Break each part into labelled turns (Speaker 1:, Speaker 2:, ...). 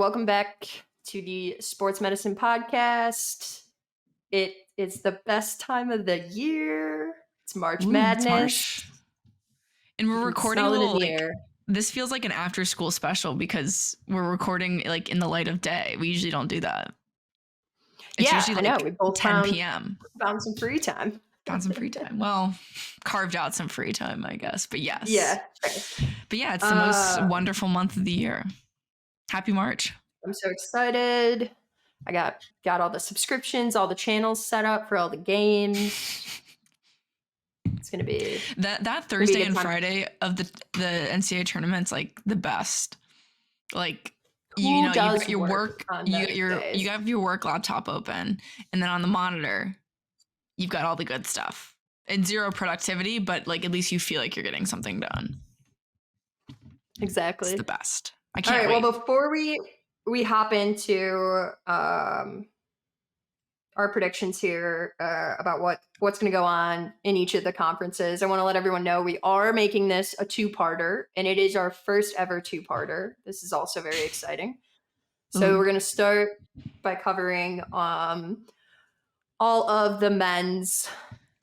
Speaker 1: Welcome back to the Sports Medicine Podcast. It is the best time of the year. It's March Madness.
Speaker 2: It's March. And we're recording a little, this feels like an after school special because we're recording like in the light of day. We usually don't do that.
Speaker 1: It's usually like
Speaker 2: we both 10 p.m.
Speaker 1: Found some free time.
Speaker 2: Well, carved out some free time, I guess. But yes.
Speaker 1: Yeah.
Speaker 2: But yeah, it's the most wonderful month of the year. Happy March.
Speaker 1: I'm so excited. I got all the subscriptions, all the channels set up for all the games. It's gonna be
Speaker 2: that Thursday and Friday of the NCAA tournament's like the best. Like you got your work, you have your work laptop open, and then on the monitor, you've got all the good stuff. And zero productivity, but like at least you feel like you're getting something done.
Speaker 1: Exactly.
Speaker 2: It's the best. I can't wait.
Speaker 1: All right, well, before we hop into our predictions here about what's going to go on in each of the conferences, I want to let everyone know we are making this a two-parter, and it is our first ever two-parter. This is also very exciting. So we're going to start by covering all of the men's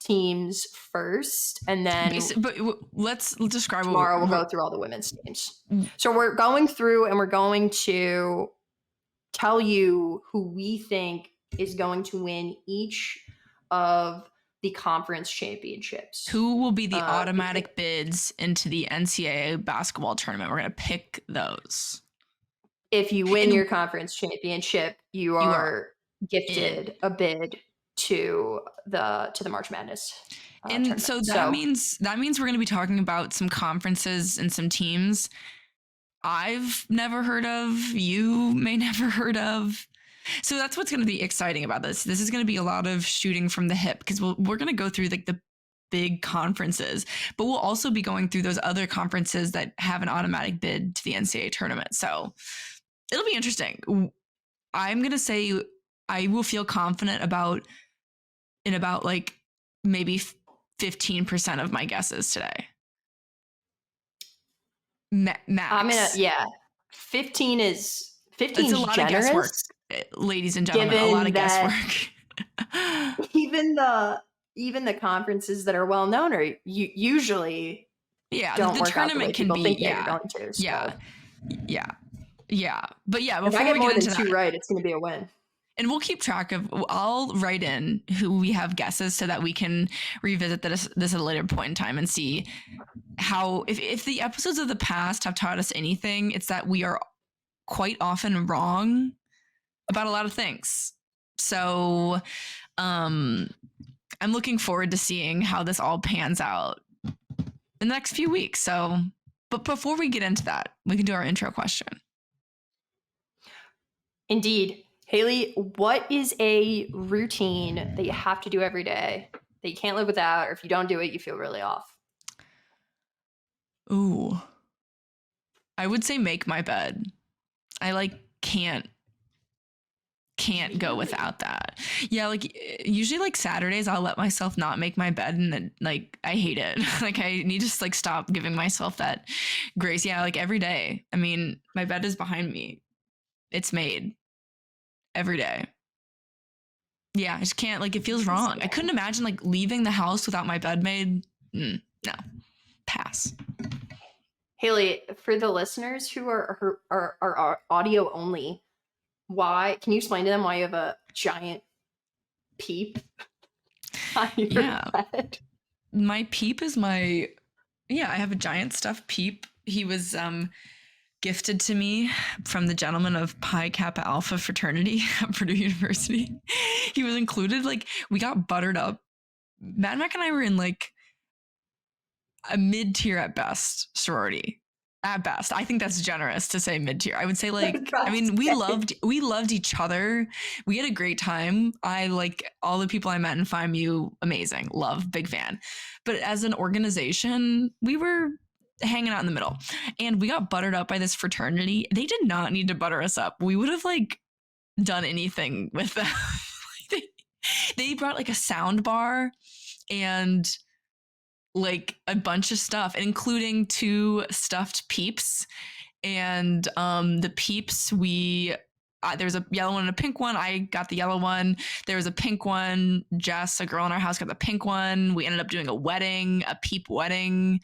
Speaker 1: teams first, and then
Speaker 2: but let's describe
Speaker 1: tomorrow we'll go through all the women's teams. So we're going through and we're going to tell you who we think is going to win each of the conference championships.
Speaker 2: Who will be the automatic bids into the NCAA basketball tournament? We're going to pick those.
Speaker 1: If you win your conference championship, you are gifted a bid to the March Madness.
Speaker 2: And tournament. So that means we're going to be talking about some conferences and some teams I've never heard of, you may never heard of. So that's what's going to be exciting about this. This is going to be a lot of shooting from the hip because we're going to go through like the big conferences, but we'll also be going through those other conferences that have an automatic bid to the NCAA tournament. So it'll be interesting. I'm going to say I will feel confident about like maybe 15% of my guesses today. Max.
Speaker 1: I'm gonna 15 is
Speaker 2: it's a lot
Speaker 1: generous,
Speaker 2: of guesswork, ladies and gentlemen. A lot of guesswork.
Speaker 1: even the conferences that are well known are usually don't
Speaker 2: the
Speaker 1: work
Speaker 2: tournament
Speaker 1: out the way people think they're going to. So.
Speaker 2: Yeah. But yeah,
Speaker 1: if I get more than two right, it's going to be a win.
Speaker 2: And we'll keep track of, I'll write in who we have guesses so that we can revisit this at a later point in time and see how, if the episodes of the past have taught us anything, it's that we are quite often wrong about a lot of things. So I'm looking forward to seeing how this all pans out in the next few weeks. So, but before we get into that, we can do our intro question.
Speaker 1: Indeed. Hayley, what is a routine that you have to do every day that you can't live without, or if you don't do it, you feel really off?
Speaker 2: Ooh. I would say make my bed. I can't go without that. Yeah, like usually like Saturdays I'll let myself not make my bed, and then like I hate it. Like I need to like stop giving myself that grace. Yeah, like every day. I mean, my bed is behind me. It's made. Every day. Yeah, I just can't, like, it feels wrong. I couldn't imagine like leaving the house without my bed made. No, pass.
Speaker 1: Hayley, for the listeners who are audio only, why can you explain to them why you have a giant peep on your bed?
Speaker 2: My peep is I have a giant stuffed peep. He was gifted to me from the gentleman of Pi Kappa Alpha fraternity at Purdue University. He was included, like, we got buttered up. Matt and I were in like a mid-tier at best sorority. At best. I think that's generous to say mid-tier. I would say like, I mean, we loved each other. We had a great time. I like all the people I met in FIMU, amazing. Love, big fan. But as an organization, we were hanging out in the middle, and we got buttered up by this fraternity. They did not need to butter us up. We would have like done anything with them. They brought like a sound bar and like a bunch of stuff, including 2 stuffed peeps. And the peeps, there's a yellow one and a pink one. I got the yellow one. There was a pink one. Jess, a girl in our house, got the pink one. We ended up doing a peep wedding.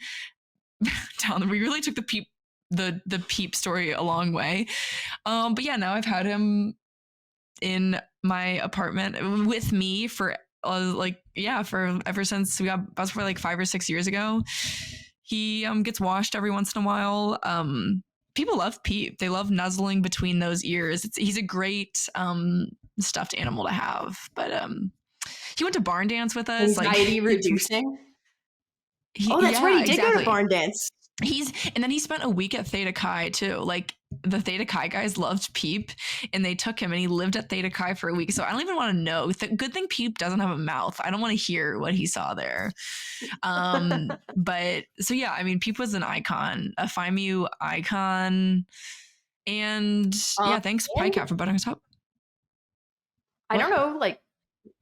Speaker 2: We really took the peep story a long way. But yeah, now I've had him in my apartment with me for for ever since we got bus for like 5 or 6 years ago. He gets washed every once in a while. People love Peep. They love nuzzling between those ears. He's a great stuffed animal to have. But he went to barn dance with us.
Speaker 1: Anxiety reducing. That's right. He did go to barn dance.
Speaker 2: And then he spent a week at Theta Chi too. Like the Theta Chi guys loved Peep, and they took him, and he lived at Theta Chi for a week. So I don't even want to know. Good thing Peep doesn't have a mouth. I don't want to hear what he saw there. But so yeah, I mean, Peep was an icon, a FIMU icon, and yeah, thanks PyCat for butting us up.
Speaker 1: I don't know, like,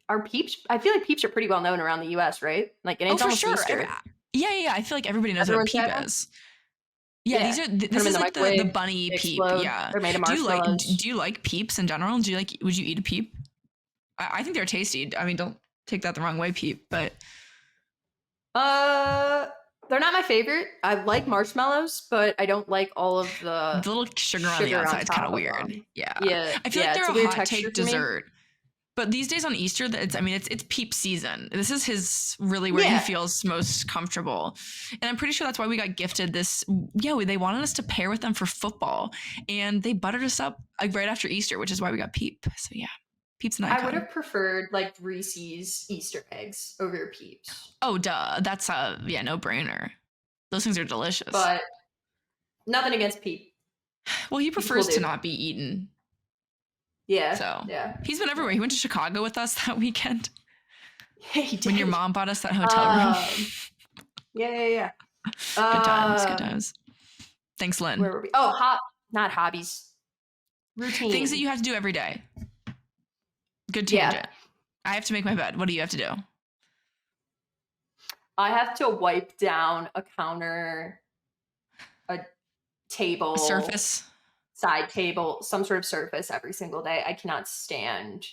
Speaker 1: are Peeps? I feel like Peeps are pretty well known around the U.S., right? Like, and it's almost
Speaker 2: for sure.
Speaker 1: Easter.
Speaker 2: Yeah. I feel like everybody knows what a Peep is. Yeah, this is like the bunny Peep. Yeah.
Speaker 1: They're made of marshmallows.
Speaker 2: Do you like Peeps in general? Would you eat a Peep? I think they're tasty. I mean, don't take that the wrong way, Peep, but
Speaker 1: they're not my favorite. I like marshmallows, but I don't like all of the
Speaker 2: little sugar on the outside. It's kind of weird. Yeah. I feel like they're a hot take dessert. But these days on Easter, it's Peep season. This is his really where he feels most comfortable. And I'm pretty sure that's why we got gifted this. Yeah, they wanted us to pair with them for football. And they buttered us up like right after Easter, which is why we got Peep. So yeah, Peep's an icon.
Speaker 1: I would have preferred like Reese's Easter eggs over Peeps.
Speaker 2: Oh, duh. That's no brainer. Those things are delicious.
Speaker 1: But nothing against Peep.
Speaker 2: Well, he prefers to not be eaten.
Speaker 1: Yeah.
Speaker 2: So he's been everywhere. He went to Chicago with us that weekend.
Speaker 1: Yeah, he did.
Speaker 2: When your mom bought us that hotel room.
Speaker 1: Yeah.
Speaker 2: Good times. Thanks, Lynn.
Speaker 1: Where were we? Oh, not hobbies. Routine.
Speaker 2: Things that you have to do every day. Good tangent. I have to make my bed. What do you have to do?
Speaker 1: I have to wipe down a counter, a table.
Speaker 2: A surface.
Speaker 1: Side table, some sort of surface every single day. I cannot stand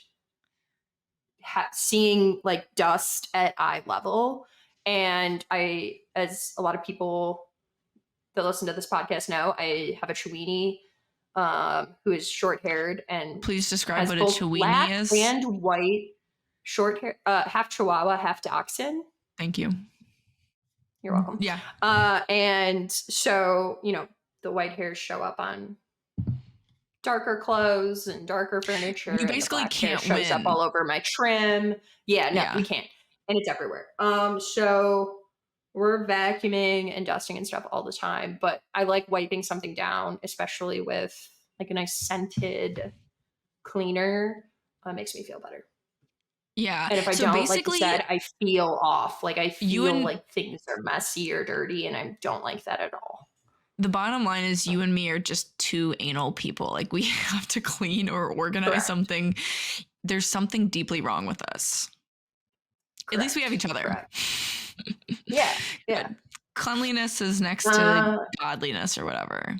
Speaker 1: seeing like dust at eye level. And as a lot of people that listen to this podcast know, I have a Chiweenie who is short-haired and
Speaker 2: please describe what a Chiweenie is.
Speaker 1: And white, short hair, half Chihuahua, half Dachshund.
Speaker 2: Thank you.
Speaker 1: You're welcome.
Speaker 2: Yeah.
Speaker 1: And so the white hairs show up on darker clothes and darker furniture.
Speaker 2: You basically can't
Speaker 1: win. Shows up all over my trim. Yeah, we can't. And it's everywhere. So we're vacuuming and dusting and stuff all the time, but I like wiping something down, especially with like a nice scented cleaner. Makes me feel better.
Speaker 2: Yeah.
Speaker 1: And if I don't, like you said, I feel off. Like I feel like things are messy or dirty, and I don't like that at all.
Speaker 2: The bottom line is you and me are just two anal people. Like we have to clean or organize something. There's something deeply wrong with us. Correct. At least we have each other.
Speaker 1: Yeah.
Speaker 2: Cleanliness is next to godliness or whatever.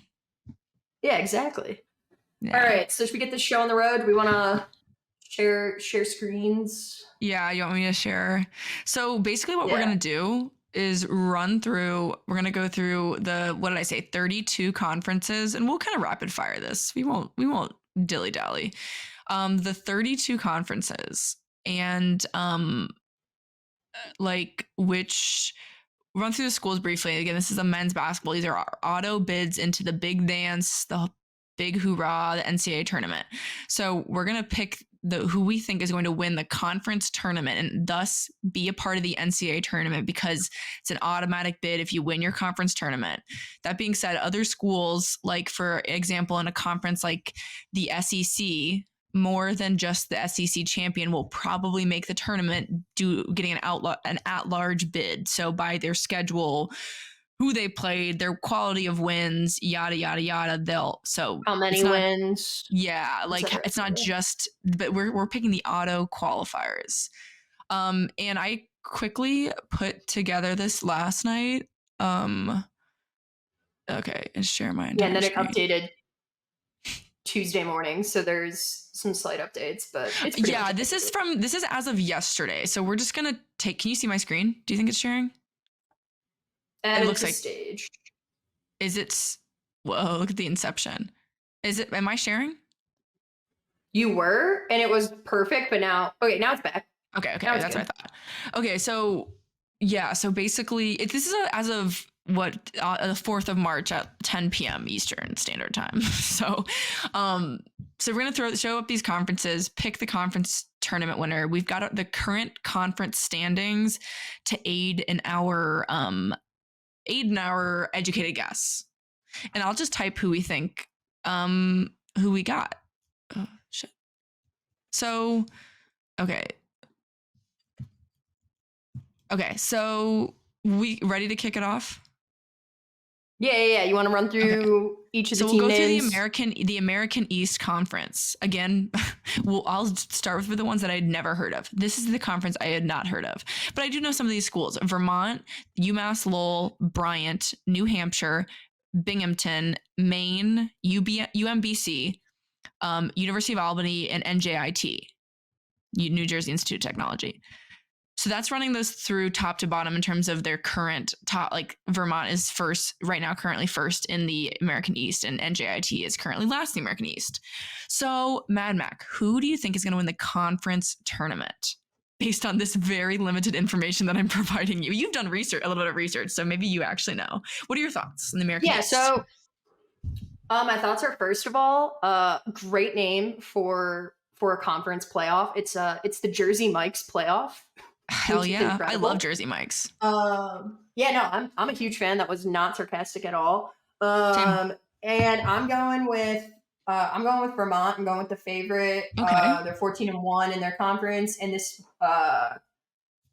Speaker 1: Yeah, exactly. Yeah. All right. So should we get this show on the road? We want to share screens.
Speaker 2: Yeah. You want me to share? So basically what we're going to do is we're going to go through 32 conferences, and we'll kind of rapid fire this. We won't dilly dally. The 32 conferences and which run through the schools briefly. Again, this is a men's basketball. These are auto bids into the big dance, the big hoorah, the NCAA tournament. So we're going to pick who we think is going to win the conference tournament and thus be a part of the NCAA tournament because it's an automatic bid if you win your conference tournament. That being said, other schools, like for example, in a conference like the SEC, more than just the SEC champion will probably make the tournament getting an at-large bid. So by their schedule, who they played, their quality of wins, yada, yada, yada.
Speaker 1: How many wins?
Speaker 2: Yeah. Like it's not just, but we're picking the auto qualifiers. And I quickly put together this last night. Okay, and share my
Speaker 1: Yeah,
Speaker 2: entire
Speaker 1: and then it
Speaker 2: screen.
Speaker 1: updated Tuesday morning, so there's some slight updates, but it's pretty much
Speaker 2: This is as of yesterday. So we're just gonna take. Can you see my screen? Do you think it's sharing? It
Speaker 1: added
Speaker 2: looks
Speaker 1: to
Speaker 2: like.
Speaker 1: stage.
Speaker 2: Is it? Whoa! Look at the inception. Is it? Am I sharing?
Speaker 1: You were, and it was perfect, but now it's back.
Speaker 2: Okay,
Speaker 1: Now it's
Speaker 2: that's
Speaker 1: good.
Speaker 2: what I thought. Okay, so yeah, so basically, this is as of what the 4th of March at 10 p.m. Eastern Standard Time. So we're gonna show up these conferences, pick the conference tournament winner. We've got the current conference standings to aid in our educated guess, and I'll just type who we think, who we got. Oh shit. So okay. Okay, so we ready to kick it off?
Speaker 1: Yeah. You want to run
Speaker 2: Okay.
Speaker 1: through each of the
Speaker 2: So we'll
Speaker 1: team
Speaker 2: go through
Speaker 1: names?
Speaker 2: the American East Conference. Again, I'll start with the ones that I'd never heard of. This is the conference I had not heard of. But I do know some of these schools. Vermont, UMass Lowell, Bryant, New Hampshire, Binghamton, Maine, UMBC, University of Albany, and NJIT, New Jersey Institute of Technology. So that's running those through top to bottom in terms of their current top. Like Vermont is first right now, currently first in the American East, and NJIT is currently last in the American East. So Mad Mac, who do you think is going to win the conference tournament? Based on this very limited information that I'm providing you, you've done a little bit of research, so maybe you actually know. What are your thoughts in the American East?
Speaker 1: So my thoughts are, first of all, great name for a conference playoff. It's the Jersey Mike's playoff.
Speaker 2: Hell yeah, I love Jersey Mike's.
Speaker 1: Yeah, no, I'm a huge fan. That was not sarcastic at all.
Speaker 2: Same.
Speaker 1: And I'm going with Vermont. I'm going with the favorite.
Speaker 2: Okay.
Speaker 1: They're 14-1 in their conference, and this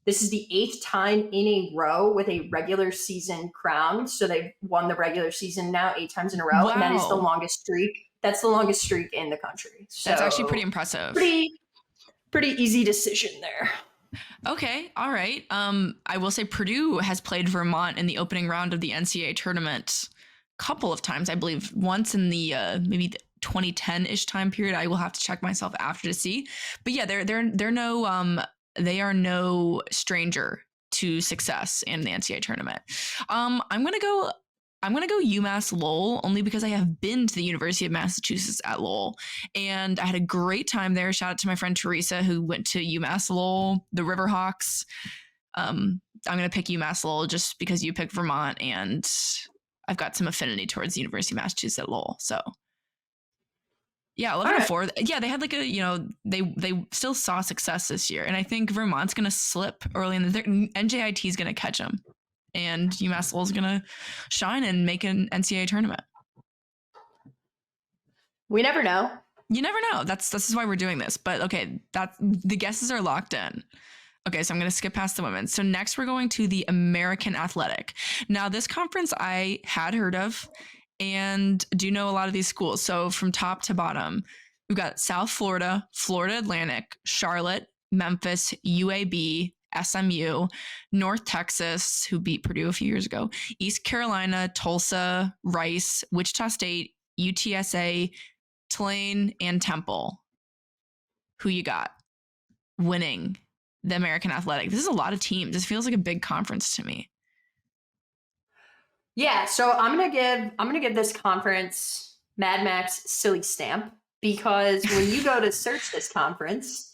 Speaker 1: is the 8th time in a row with a regular season crown. So they've won the regular season now 8 times in a row, and that is the longest streak. That's the longest streak in the country. So
Speaker 2: that's actually pretty impressive.
Speaker 1: Pretty easy decision there.
Speaker 2: Okay, all right. I will say Purdue has played Vermont in the opening round of the NCAA tournament a couple of times. I believe once in the maybe the 2010-ish time period. I will have to check myself after to see. But yeah, they are no stranger to success in the NCAA tournament. I'm gonna go UMass Lowell, only because I have been to the University of Massachusetts at Lowell, and I had a great time there. Shout out to my friend Teresa, who went to UMass Lowell, the Riverhawks. I'm going to pick UMass Lowell just because you picked Vermont, and I've got some affinity towards the University of Massachusetts at Lowell. So yeah, 11-4. Yeah, they had like they still saw success this year, and I think Vermont's going to slip early in the NJIT is going to catch them. And UMass Lowell's gonna shine and make an NCAA tournament.
Speaker 1: We never know.
Speaker 2: You never know. This is why we're doing this. But okay, the guesses are locked in. Okay, so I'm gonna skip past the women. So next we're going to the American Athletic. Now this conference I had heard of and do know a lot of these schools. So from top to bottom, we've got South Florida, Florida Atlantic, Charlotte, Memphis, UAB, SMU, North Texas, who beat Purdue a few years ago, East Carolina, Tulsa, Rice, Wichita State, UTSA, Tulane, and Temple. Who you got winning the American Athletic? This is a lot of teams. This feels like a big conference to me.
Speaker 1: Yeah, so I'm gonna give this conference Mad Max silly stamp, because when you go to search this conference,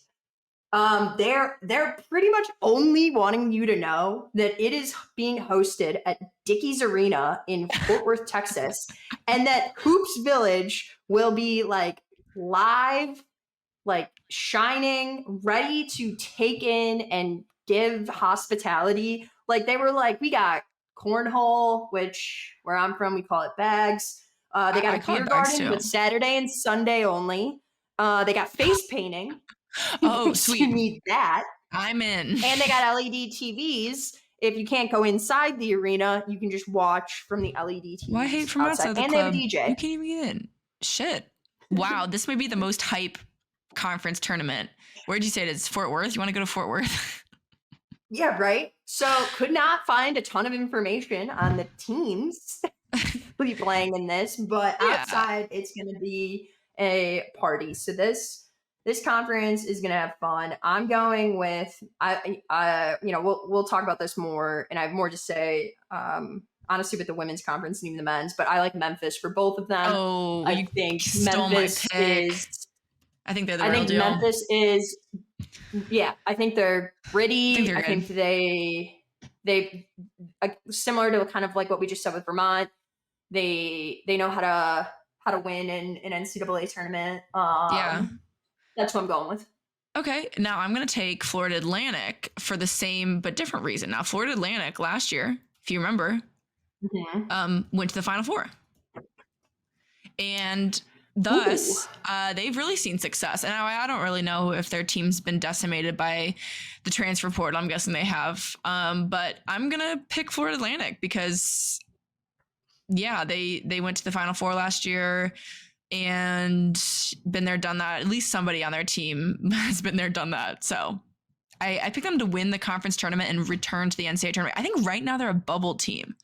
Speaker 1: they're pretty much only wanting you to know that it is being hosted at Dickies Arena in Fort Worth, Texas, and that Hoops Village will be like live, like shining, ready to take in and give hospitality. Like they were like, we got cornhole, which where I'm from we call it bags. They got a beer garden, but Saturday and Sunday only. They got face painting.
Speaker 2: Oh, sweet.
Speaker 1: You need that.
Speaker 2: I'm in.
Speaker 1: And they got LED TVs. If you can't go inside the arena, you can just watch from the LED TVs.
Speaker 2: Well, I hate from outside the
Speaker 1: and
Speaker 2: club.
Speaker 1: They have a DJ.
Speaker 2: You can't even get in. Shit. Wow, this may be the most hype conference tournament. Where'd you say it is? Fort Worth? You want to go to Fort Worth?
Speaker 1: Yeah, right. So could not find a ton of information on the teams. be playing in this, but
Speaker 2: Yeah.
Speaker 1: outside it's going to be a party. So this conference is going to have fun. I'm going with we'll talk about this more, and I have more to say. Honestly, with the women's conference and even the men's, but I like Memphis for both of them.
Speaker 2: Oh,
Speaker 1: I
Speaker 2: you
Speaker 1: think
Speaker 2: stole my
Speaker 1: Memphis
Speaker 2: pick.
Speaker 1: is.
Speaker 2: I think they're the
Speaker 1: I
Speaker 2: real
Speaker 1: think
Speaker 2: deal.
Speaker 1: Memphis is. Yeah, I think they're gritty.
Speaker 2: I think
Speaker 1: They similar to kind of like what we just said with Vermont. They know how to win in an NCAA tournament.
Speaker 2: yeah.
Speaker 1: That's what I'm going with.
Speaker 2: Okay, now I'm going to take Florida Atlantic for the same but different reason. Now, Florida Atlantic last year, if you remember, went to the Final Four. And thus, they've really seen success. And I don't really know if their team's been decimated by the transfer portal. I'm guessing they have. But I'm going to pick Florida Atlantic because, yeah, they went to the Final Four last year and been there, done that. At least somebody on their team has been there, done that. So I picked them to win the conference tournament and return to the NCAA tournament. I think right now they're a bubble team.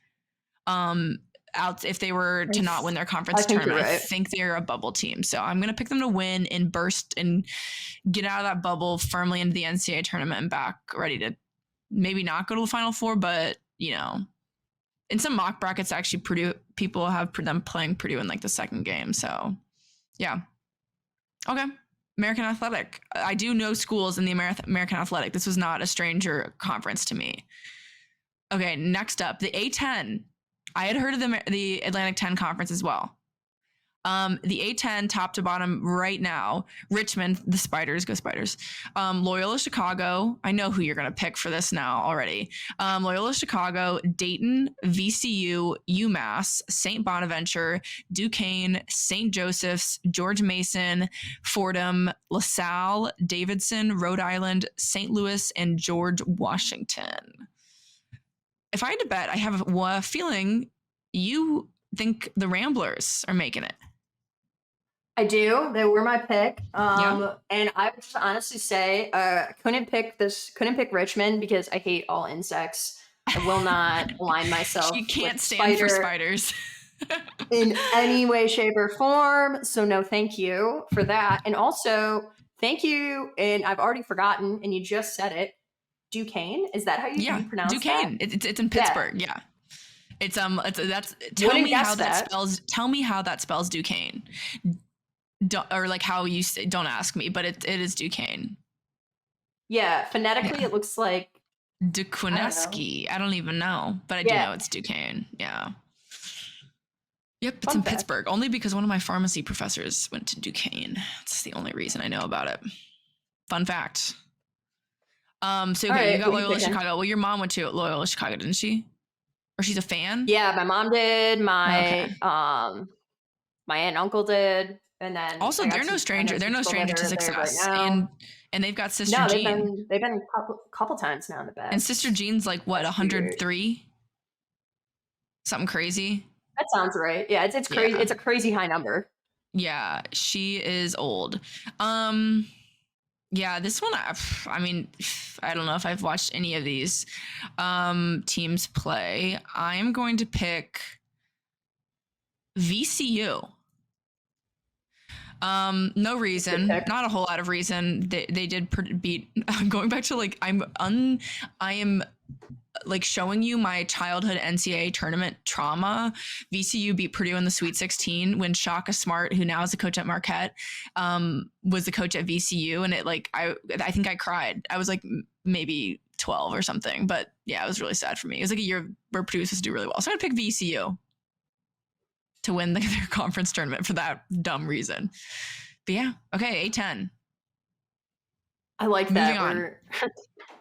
Speaker 2: Out if they were to not win their conference tournament, I think they're a bubble team. So I'm going to pick them to win and burst and get out of that bubble firmly into the NCAA tournament and back ready to maybe not go to the Final Four, but you know, in some mock brackets, actually Purdue people have them playing Purdue in like the second game. So yeah. Okay. American Athletic. I do know schools in the American Athletic. This was not a stranger conference to me. Okay. Next up, the A10. I had heard of the Atlantic 10 conference as well. The A10 top to bottom right now, Richmond, the Spiders, go Spiders. Loyola Chicago, I know who you're going to pick for this now already. Loyola Chicago, Dayton, VCU, UMass, St. Bonaventure, Duquesne, St. Joseph's, George Mason, Fordham, LaSalle, Davidson, Rhode Island, St. Louis, and George Washington. If I had to bet, I have a feeling you think the Ramblers are making it.
Speaker 1: I do. They were my pick.
Speaker 2: Yeah.
Speaker 1: And I would just honestly say, couldn't pick Richmond because I hate all insects. I will not align myself.
Speaker 2: She can't
Speaker 1: with
Speaker 2: stand for spiders.
Speaker 1: in any way, shape, or form. So no, thank you for that. And also, thank you. And I've already forgotten, and you just said it. Duquesne, is that how you pronounce
Speaker 2: Duquesne.
Speaker 1: that?
Speaker 2: It's in Pittsburgh. Yeah. It's tell me how that spells Duquesne. Or like how you say, don't ask me, but it is Duquesne.
Speaker 1: Yeah, phonetically it looks like
Speaker 2: Duquesne. I don't even know, but I do know it's Duquesne. Yeah. Yep, it's in Pittsburgh. Only because one of my pharmacy professors went to Duquesne. That's the only reason I know about it. Fun fact. So okay, you got Loyola Chicago. Well, your mom went to Loyola Chicago, didn't she? Or she's a fan?
Speaker 1: Yeah, my mom did. My my aunt and uncle did. And then
Speaker 2: also they're no stranger. They're no stranger to success. And they've got Sister Jean.
Speaker 1: They've been a couple times now in the best.
Speaker 2: And Sister Jean's like what, 103? Something crazy.
Speaker 1: That sounds right. Yeah, it's crazy. Yeah. It's a crazy high number.
Speaker 2: Yeah, she is old. Yeah, this one, I mean, I don't know if I've watched any of these teams play. I'm going to pick VCU. No reason, not a whole lot of reason. They did beat. Going back to like I am like showing you my childhood NCAA tournament trauma. VCU beat Purdue in the Sweet 16 when Shaka Smart, who now is a coach at Marquette, was the coach at VCU, and it like I think I cried. I was like maybe 12 or something, but yeah, it was really sad for me. It was like a year where Purdue was supposed to do really well, so I'm gonna pick VCU to win their conference tournament for that dumb reason. But yeah, okay, A10.
Speaker 1: I like that.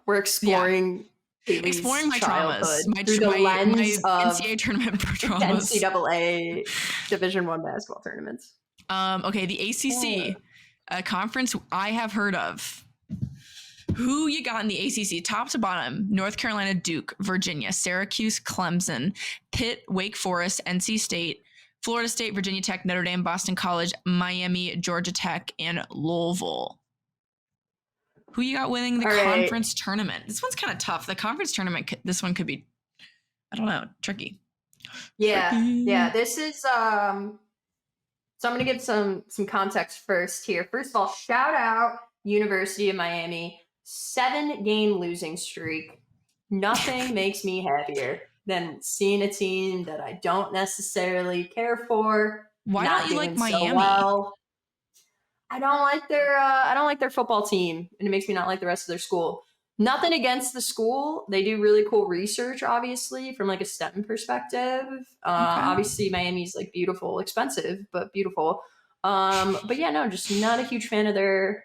Speaker 1: We're exploring. Yeah.
Speaker 2: Exploring my traumas, my NCAA tournament traumas,
Speaker 1: NCAA Division I basketball tournaments.
Speaker 2: Okay, the ACC, a conference I have heard of. Who you got in the ACC? Top to bottom: North Carolina, Duke, Virginia, Syracuse, Clemson, Pitt, Wake Forest, NC State, Florida State, Virginia Tech, Notre Dame, Boston College, Miami, Georgia Tech, and Louisville. Who you got winning the conference tournament? This one's kind of tough. The conference tournament, this one could be, I don't know, tricky.
Speaker 1: Yeah. This is so I'm gonna give some context first here. First of all, shout out University of Miami, 7-game losing streak. Nothing makes me happier than seeing a team that I don't necessarily care for
Speaker 2: Why don't
Speaker 1: not
Speaker 2: you like
Speaker 1: doing so
Speaker 2: Miami?
Speaker 1: well. I don't like their football team, and it makes me not like the rest of their school. Nothing against the school. They do really cool research, obviously, from like a STEM perspective.
Speaker 2: Okay.
Speaker 1: Obviously, Miami's like beautiful, expensive, but beautiful. But yeah, no, just not a huge fan of their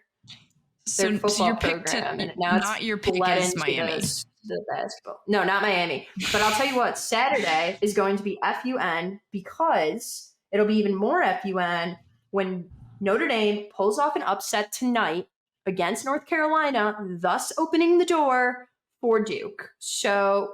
Speaker 2: So
Speaker 1: football
Speaker 2: your pick to
Speaker 1: program, and now it's
Speaker 2: not your pick
Speaker 1: bled
Speaker 2: is
Speaker 1: into
Speaker 2: Miami.
Speaker 1: the basketball. No, not Miami. But I'll tell you what, Saturday is going to be FUN because it'll be even more FUN when Notre Dame pulls off an upset tonight against North Carolina, thus opening the door for Duke. So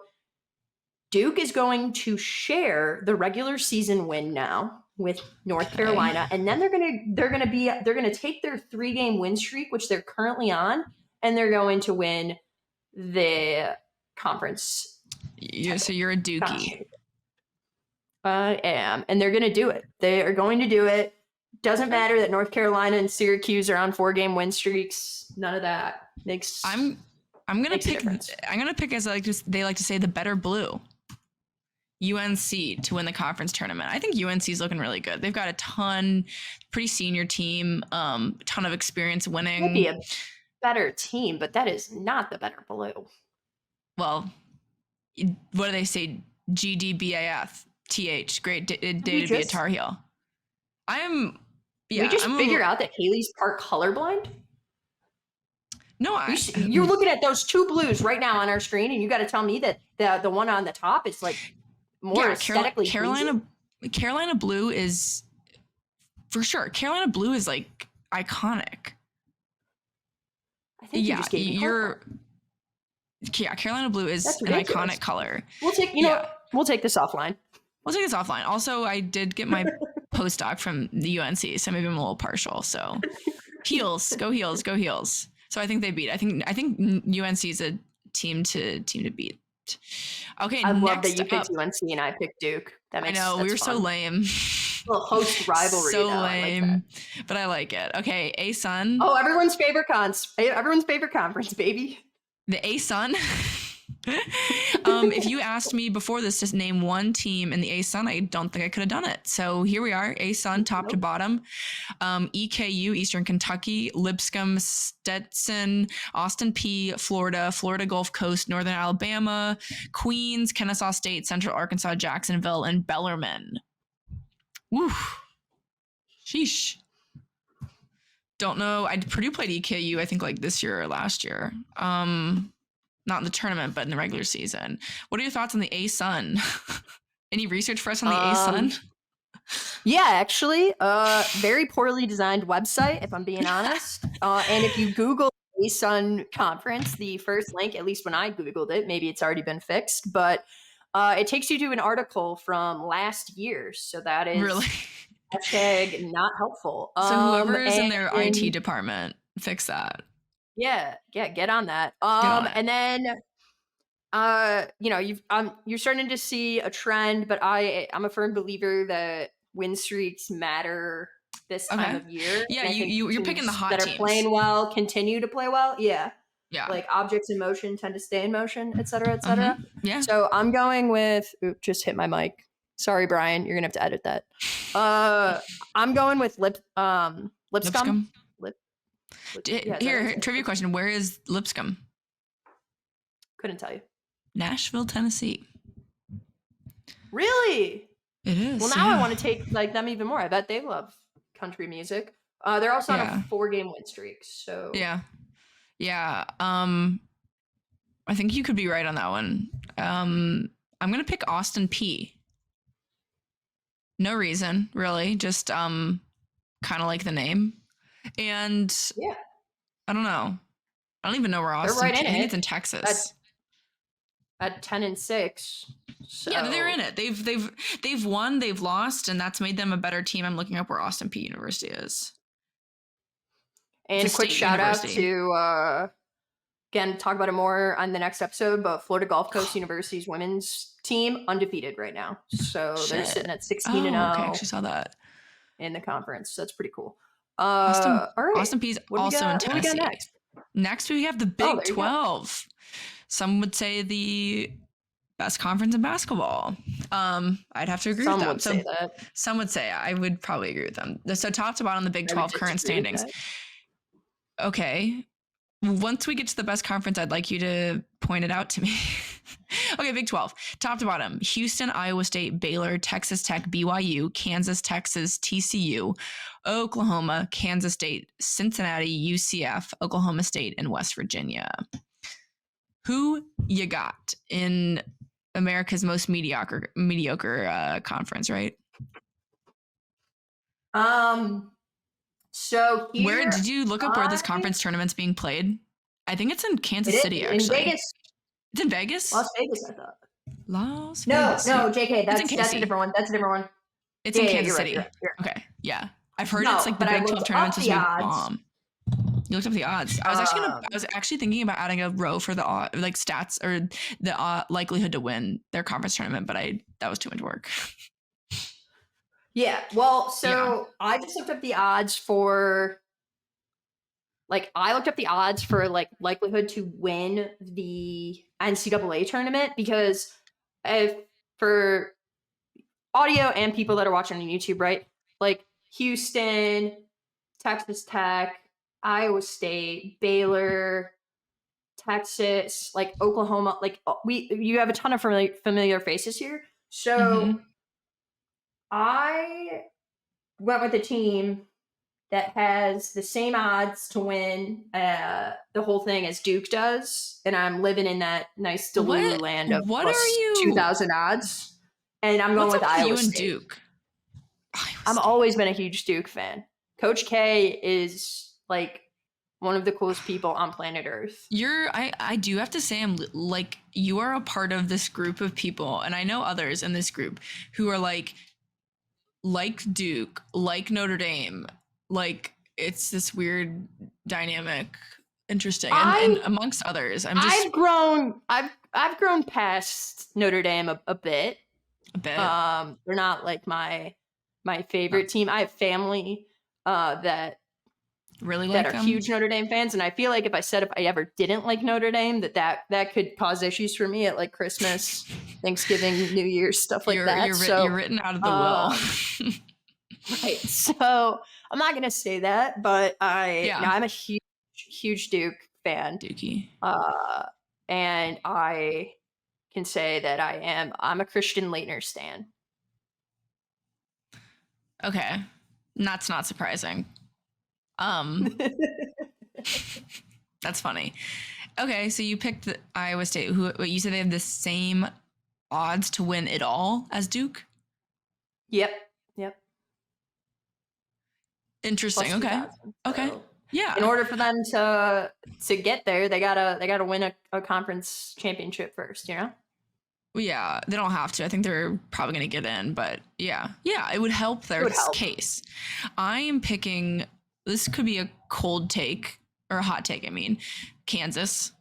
Speaker 1: Duke is going to share the regular season win now with North Carolina, and then they're gonna take their 3-game win streak, which they're currently on, and they're going to win the conference.
Speaker 2: So you're a Dookie.
Speaker 1: I am, and they're gonna do it. They are going to do it. Doesn't matter that North Carolina and Syracuse are on 4-game win streaks. None of that makes.
Speaker 2: I'm gonna pick. I'm gonna pick, as they like to say, the better blue. UNC to win the conference tournament. I think UNC is looking really good. They've got a pretty senior team, ton of experience winning.
Speaker 1: Might be a better team, but that is not the better blue.
Speaker 2: Well, what do they say? GDBAF, TH. Great day to be a Tar Heel.
Speaker 1: We just figure out that Hayley's part colorblind?
Speaker 2: No,
Speaker 1: you're looking at those two blues right now on our screen, and you got to tell me that the one on the top is like more aesthetically
Speaker 2: Carolina blue is for sure. Carolina blue is like iconic.
Speaker 1: I think you just gave me
Speaker 2: Carolina blue is an iconic color.
Speaker 1: We'll take we'll take this offline.
Speaker 2: Also, I did get my postdoc from the UNC, so maybe I'm a little partial. So heels, go heels, go heels. So I think they beat. I think UNC is a team to beat. Okay,
Speaker 1: I love that you picked UNC and I picked Duke.
Speaker 2: I know, we were so lame.
Speaker 1: Little host rivalry.
Speaker 2: So lame, but I like it. Okay, ASUN.
Speaker 1: Oh, everyone's favorite conference, baby.
Speaker 2: The ASUN. If you asked me before this to name one team in the ASUN, I don't think I could have done it. So here we are, ASUN top to bottom. EKU, Eastern Kentucky, Lipscomb, Stetson, Austin P, Florida Gulf Coast, Northern Alabama, Queens, Kennesaw State, Central Arkansas, Jacksonville, and Bellarmine. Woo. Sheesh. Don't know. Purdue played EKU, I think, like this year or last year. Not in the tournament, but in the regular season. What are your thoughts on the ASUN? Any research for us on the ASUN?
Speaker 1: Yeah, actually, very poorly designed website, if I'm being honest. And if you Google ASUN conference, the first link, at least when I Googled it, maybe it's already been fixed, but it takes you to an article from last year. So that is
Speaker 2: really
Speaker 1: hashtag not helpflul.
Speaker 2: So whoever is in their IT department, fix that.
Speaker 1: Yeah, get on that. And then you're starting to see a trend, but I'm a firm believer that win streaks matter this time of year.
Speaker 2: Yeah, you're picking the hot
Speaker 1: that
Speaker 2: teams
Speaker 1: are playing well, continue to play well. Yeah.
Speaker 2: Yeah.
Speaker 1: Like objects in motion tend to stay in motion, et cetera, et cetera.
Speaker 2: Yeah.
Speaker 1: So I'm going with just hit my mic. Sorry, Brian, you're gonna have to edit that. I'm going with Lipscomb.
Speaker 2: Here, trivia question. Where is Lipscomb?
Speaker 1: Couldn't tell you.
Speaker 2: Nashville, Tennessee.
Speaker 1: Really?
Speaker 2: It is.
Speaker 1: Well, now I want to take them even more. I bet they love country music. They're also on a 4-game win streak. So
Speaker 2: yeah. I think you could be right on that one. I'm gonna pick Austin P. No reason, really. Just kind of like the name. And
Speaker 1: yeah,
Speaker 2: I don't know. I don't even know where Austin.
Speaker 1: They're right in
Speaker 2: I think it's in Texas.
Speaker 1: At 10-6. So.
Speaker 2: Yeah, they're in it. They've won, they've lost, and that's made them a better team. I'm looking up where Austin P University is.
Speaker 1: And a quick shout out to again, talk about it more on the next episode, but Florida Gulf Coast University's women's team undefeated right now. So they're sitting at 16 and 0.
Speaker 2: Okay, I actually saw that.
Speaker 1: In the conference. So that's pretty cool.
Speaker 2: Austin
Speaker 1: All right.
Speaker 2: Austin Peay's also in Tennessee.
Speaker 1: What we got next?
Speaker 2: Next, we have the Big 12. Some would say the best conference in basketball. I'd have to agree with them.
Speaker 1: Some would say that.
Speaker 2: Some would say I would probably agree with them. So top to bottom, the Big 12 current standings. Okay. Once we get to the best conference, I'd like you to point it out to me. Okay, Big 12. Top to bottom. Houston, Iowa State, Baylor, Texas Tech, BYU, Kansas, Texas, TCU, Oklahoma, Kansas State, Cincinnati, UCF, Oklahoma State, and West Virginia. Who you got in America's most mediocre conference, right?
Speaker 1: So here,
Speaker 2: where did you look up where this conference tournament's being played? I think it's in Kansas City, actually.
Speaker 1: In Vegas.
Speaker 2: It's in Vegas?
Speaker 1: Las Vegas, I thought.
Speaker 2: Las Vegas.
Speaker 1: No, JK, that's a different one. That's a different one.
Speaker 2: It's in Kansas City. You're right. Okay, yeah. I've heard it's like the Big 12 tournament is bomb. You looked up the odds. I was actually thinking about adding a row for the like stats or the likelihood to win their conference tournament, but that was too much work.
Speaker 1: Yeah. Well, so I just looked up the odds for like likelihood to win the NCAA tournament, because for audio and people that are watching on YouTube, right? Like Houston, Texas Tech, Iowa State, Baylor, Texas, like Oklahoma, like you have a ton of familiar faces here. So I went with a team that has the same odds to win the whole thing as Duke does, and I'm living in that nice Delulu land of
Speaker 2: what are you
Speaker 1: 2,000 odds, and I'm going with Iowa State.
Speaker 2: Duke?
Speaker 1: I've always been a huge Duke fan. Coach K is like one of the coolest people on planet Earth.
Speaker 2: I do have to say, I'm like, you are a part of this group of people, and I know others in this group who are like Duke, like Notre Dame, like it's this weird dynamic, interesting, and amongst others. I've grown
Speaker 1: past Notre Dame a bit. They're not like my favorite team. I have family that
Speaker 2: really
Speaker 1: are huge Notre Dame fans, and I feel like if I ever didn't like Notre Dame, that could cause issues for me at like Christmas, Thanksgiving, New Year's, stuff like that.
Speaker 2: You're written out of the will.
Speaker 1: Right. So I'm not gonna say that, but I'm a huge Duke fan.
Speaker 2: Dookie.
Speaker 1: And I can say that I'm a Christian Laettner stan.
Speaker 2: Okay. That's not surprising. That's funny. Okay, so you picked the Iowa State. What you said they have the same odds to win it all as Duke?
Speaker 1: Yep.
Speaker 2: Interesting. Okay. Okay. Yeah.
Speaker 1: In order for them to get there, they gotta win a conference championship first, you know?
Speaker 2: Yeah, they don't have to. I think they're probably going to get in, but yeah, it would help their case. I am picking, this could be a cold take or a hot take. I mean, Kansas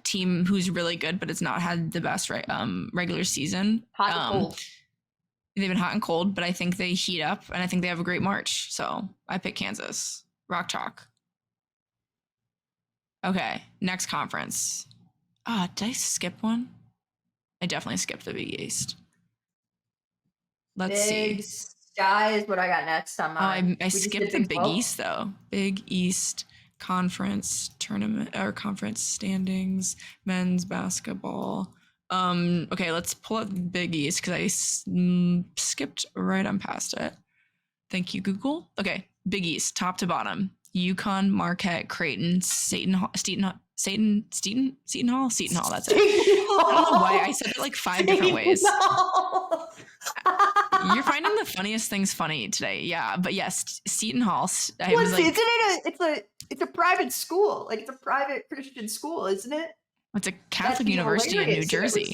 Speaker 2: team who's really good, but it's not had the best regular season.
Speaker 1: Hot and cold.
Speaker 2: They've been hot and cold, but I think they heat up, and I think they have a great March. So I pick Kansas. Rock chalk. Okay, next conference. Did I skip one? I definitely skipped the Big East. Let's see.
Speaker 1: Big Sky is what I got next on mine.
Speaker 2: I skipped the Big East though. Big East conference tournament or conference standings, men's basketball. Okay, let's pull up Big East because I skipped right on past it. Thank you, Google. Okay, Big East, top to bottom. UConn, Marquette, Creighton, Seton Hall. That's it. I don't know why I said it like 5 different ways. You're finding the funniest things funny today. Yeah, but yes, Seton Hall.
Speaker 1: It's a private school. Like it's a private Christian school, isn't it?
Speaker 2: It's a Catholic university in New Jersey.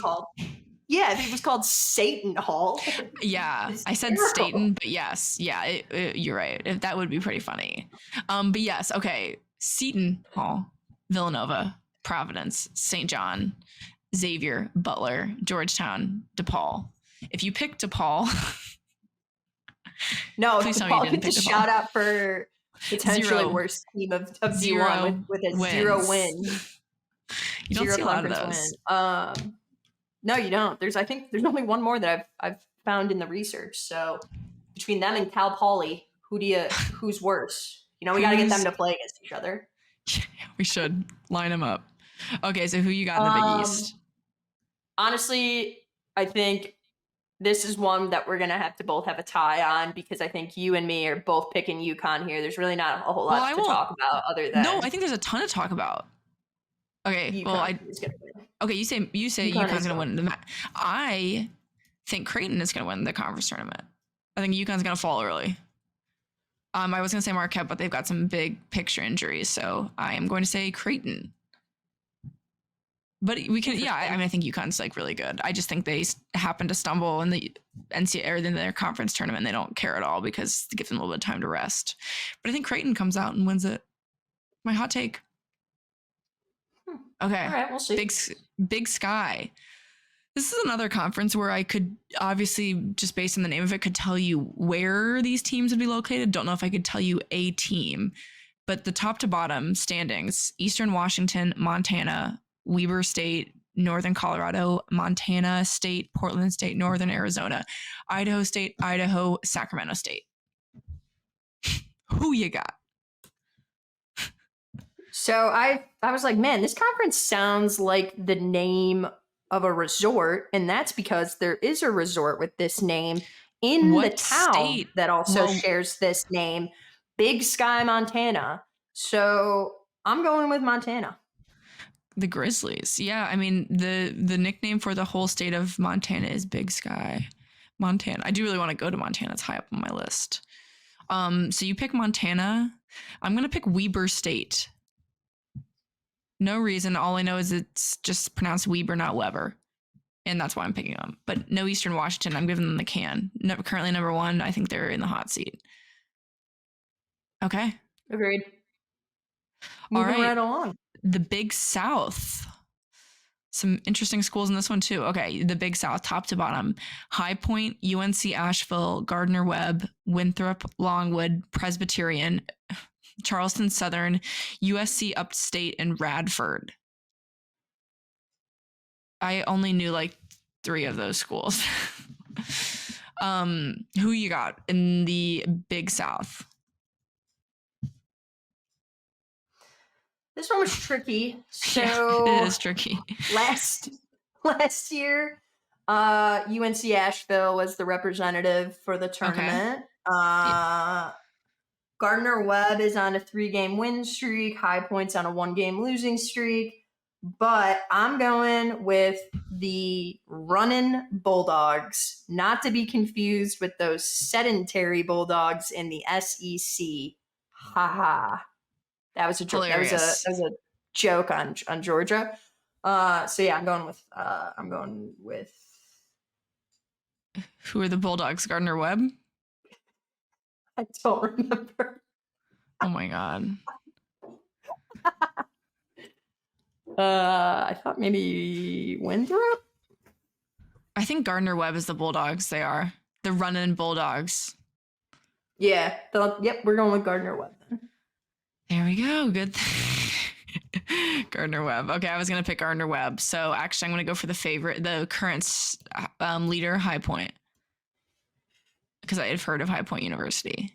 Speaker 1: Yeah, if it was called Seton Hall.
Speaker 2: Yeah, I said Staten, but yes. Yeah, you're right. That would be pretty funny. But yes, okay. Seton Hall, Villanova. Providence, St. John, Xavier, Butler, Georgetown, DePaul. If you pick DePaul,
Speaker 1: No,
Speaker 2: please tell me you
Speaker 1: DePaul
Speaker 2: didn't
Speaker 1: gets a
Speaker 2: pick DePaul.
Speaker 1: shout out for potentially
Speaker 2: Zero.
Speaker 1: worst team of D1
Speaker 2: Zero
Speaker 1: with a
Speaker 2: wins.
Speaker 1: 0 win.
Speaker 2: You don't
Speaker 1: Zero
Speaker 2: see a lot of
Speaker 1: conference
Speaker 2: those.
Speaker 1: win. No, you don't. I think there's only one more that I've found in the research. So between them and Cal Poly, who's worse? You know, we got to get them to play against each other.
Speaker 2: Yeah, we should line them up. Okay, so who you got in the Big East?
Speaker 1: Honestly, I think this is one that we're gonna have to both have a tie on because I think you and me are both picking UConn here. There's really not a whole lot to talk about other than
Speaker 2: no. I think there's a ton to talk about. Okay,
Speaker 1: UConn is gonna win.
Speaker 2: Okay, you say UConn's gonna win the. I think Creighton is gonna win the conference tournament. I think UConn's gonna fall early. I was gonna say Marquette, but they've got some big picture injuries, so I am going to say Creighton. But we can, yeah. I mean, I think UConn's like really good. I just think they happen to stumble in the NCAA or in their conference tournament. They don't care at all because it gives them a little bit of time to rest. But I think Creighton comes out and wins it. My hot take. Okay.
Speaker 1: All right, we'll see.
Speaker 2: Big Sky. This is another conference where I could obviously, just based on the name of it, could tell you where these teams would be located. Don't know if I could tell you a team, but the top to bottom standings: Eastern Washington, Montana, Weber State, Northern Colorado, Montana State, Portland State, Northern Arizona, Idaho State, Idaho, Sacramento State. Who you got?
Speaker 1: So I was like, man, this conference sounds like the name of a resort, and that's because there is a resort with this name in the town that also shares this name, Big Sky, Montana. So I'm going with Montana.
Speaker 2: The Grizzlies. Yeah, I mean, the nickname for the whole state of Montana is Big Sky. Montana. I do really want to go to Montana. It's high up on my list. So you pick Montana. I'm going to pick Weber State. No reason. All I know is it's just pronounced Weber, not Weber. And that's why I'm picking them. But no Eastern Washington. I'm giving them the can. Currently number 1. I think they're in the hot seat. Okay.
Speaker 1: Agreed. Moving right along.
Speaker 2: The Big South. Some interesting schools in this one too. Okay, the Big South, top to bottom: High Point, UNC Asheville, Gardner-Webb, Winthrop, Longwood, Presbyterian, Charleston Southern, USC Upstate, and Radford. I only knew like 3 of those schools. Who you got in the Big South?
Speaker 1: This one was tricky. So
Speaker 2: yeah, it is tricky.
Speaker 1: Last year, UNC Asheville was the representative for the tournament. Okay. Gardner-Webb is on a 3-game win streak. High Point's on a 1-game losing streak. But I'm going with the running Bulldogs, not to be confused with those sedentary Bulldogs in the SEC. Ha ha. That was a joke. That was a joke on Georgia. So yeah, I'm going with.
Speaker 2: Who are the Bulldogs? Gardner-Webb?
Speaker 1: I don't remember.
Speaker 2: Oh my god.
Speaker 1: I thought maybe Winthrop.
Speaker 2: I think Gardner-Webb is the Bulldogs. They are the running Bulldogs.
Speaker 1: Yeah. Yep. We're going with Gardner-Webb then.
Speaker 2: There we go. Good. Gardner-Webb. Okay, I was gonna pick Gardner-Webb. So actually, I'm gonna go for the current leader, High Point, because I had heard of High Point University.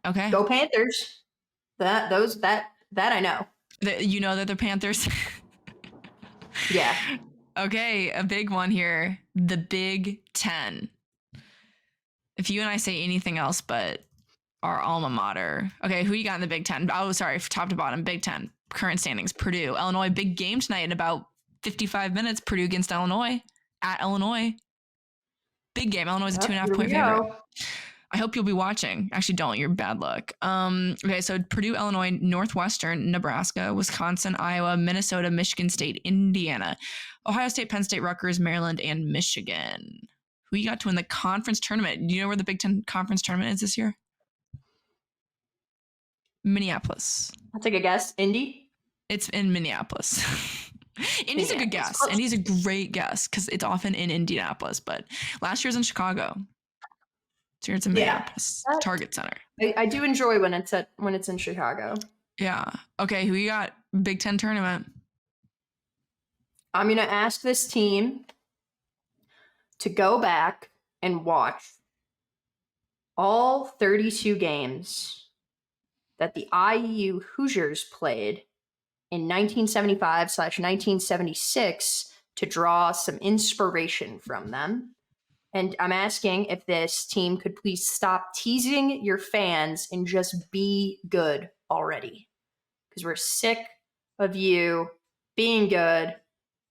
Speaker 2: Okay.
Speaker 1: Go Panthers. That I know.
Speaker 2: You know that the Panthers.
Speaker 1: Yeah.
Speaker 2: Okay, a big one here. The Big Ten. If you and I say anything else but our alma mater. Okay, who you got in the Big Ten? Oh, sorry, top to bottom, Big Ten. Current standings: Purdue, Illinois. Big game tonight in about 55 minutes. Purdue against Illinois at Illinois. Big game. Illinois is a 2.5-point favorite. I hope you'll be watching. Actually, don't. You're bad luck. Okay, so Purdue, Illinois, Northwestern, Nebraska, Wisconsin, Iowa, Minnesota, Michigan State, Indiana, Ohio State, Penn State, Rutgers, Maryland, and Michigan. Who you got to win the conference tournament? Do you know where the Big Ten conference tournament is this year? Minneapolis.
Speaker 1: I'll take a guess. Indy?
Speaker 2: It's in Minneapolis. Indy's a good guess. Indy's a great guess because it's often in Indianapolis, but last year's in Chicago. So it's in Minneapolis, Target Center.
Speaker 1: I do enjoy when it's in Chicago.
Speaker 2: Yeah. Okay, who you got? Big Ten tournament.
Speaker 1: I'm gonna ask this team to go back and watch all 32 games that the IU Hoosiers played in 1975/1976 to draw some inspiration from them. And I'm asking if this team could please stop teasing your fans and just be good already. Because we're sick of you being good